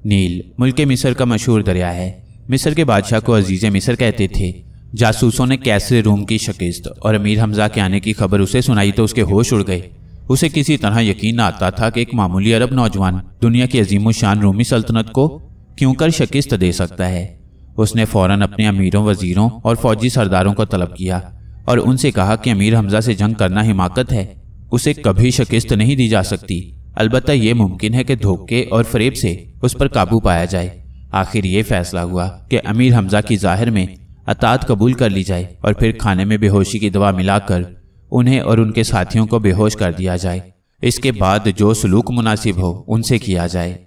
नील मुल्क मिस्र का मशहूर दरिया है। मिस्र के बादशाह को अजीज़ मिस्र कहते थे। जासूसों ने कैसरे रूम की शिकस्त और अमीर हमजा के आने की खबर उसे सुनाई तो उसके होश उड़ गए। उसे किसी तरह यकीन आता था कि एक मामूली अरब नौजवान दुनिया की अजीम शान रूमी सल्तनत को क्यों कर शिकस्त दे सकता है। उसने फौरन अपने अमीरों, वजीरों और फौजी सरदारों को तलब किया और उनसे कहा कि अमीर हमजा से जंग करना हिमाकत है, उसे कभी शिकस्त नहीं दी जा सकती। अलबत्ता ये मुमकिन है कि धोखे और फरेब से उस पर काबू पाया जाए। आखिर ये फैसला हुआ कि अमीर हमजा की जाहिर में अतात कबूल कर ली जाए और फिर खाने में बेहोशी की दवा मिलाकर उन्हें और उनके साथियों को बेहोश कर दिया जाए। इसके बाद जो सलूक मुनासिब हो उनसे किया जाए।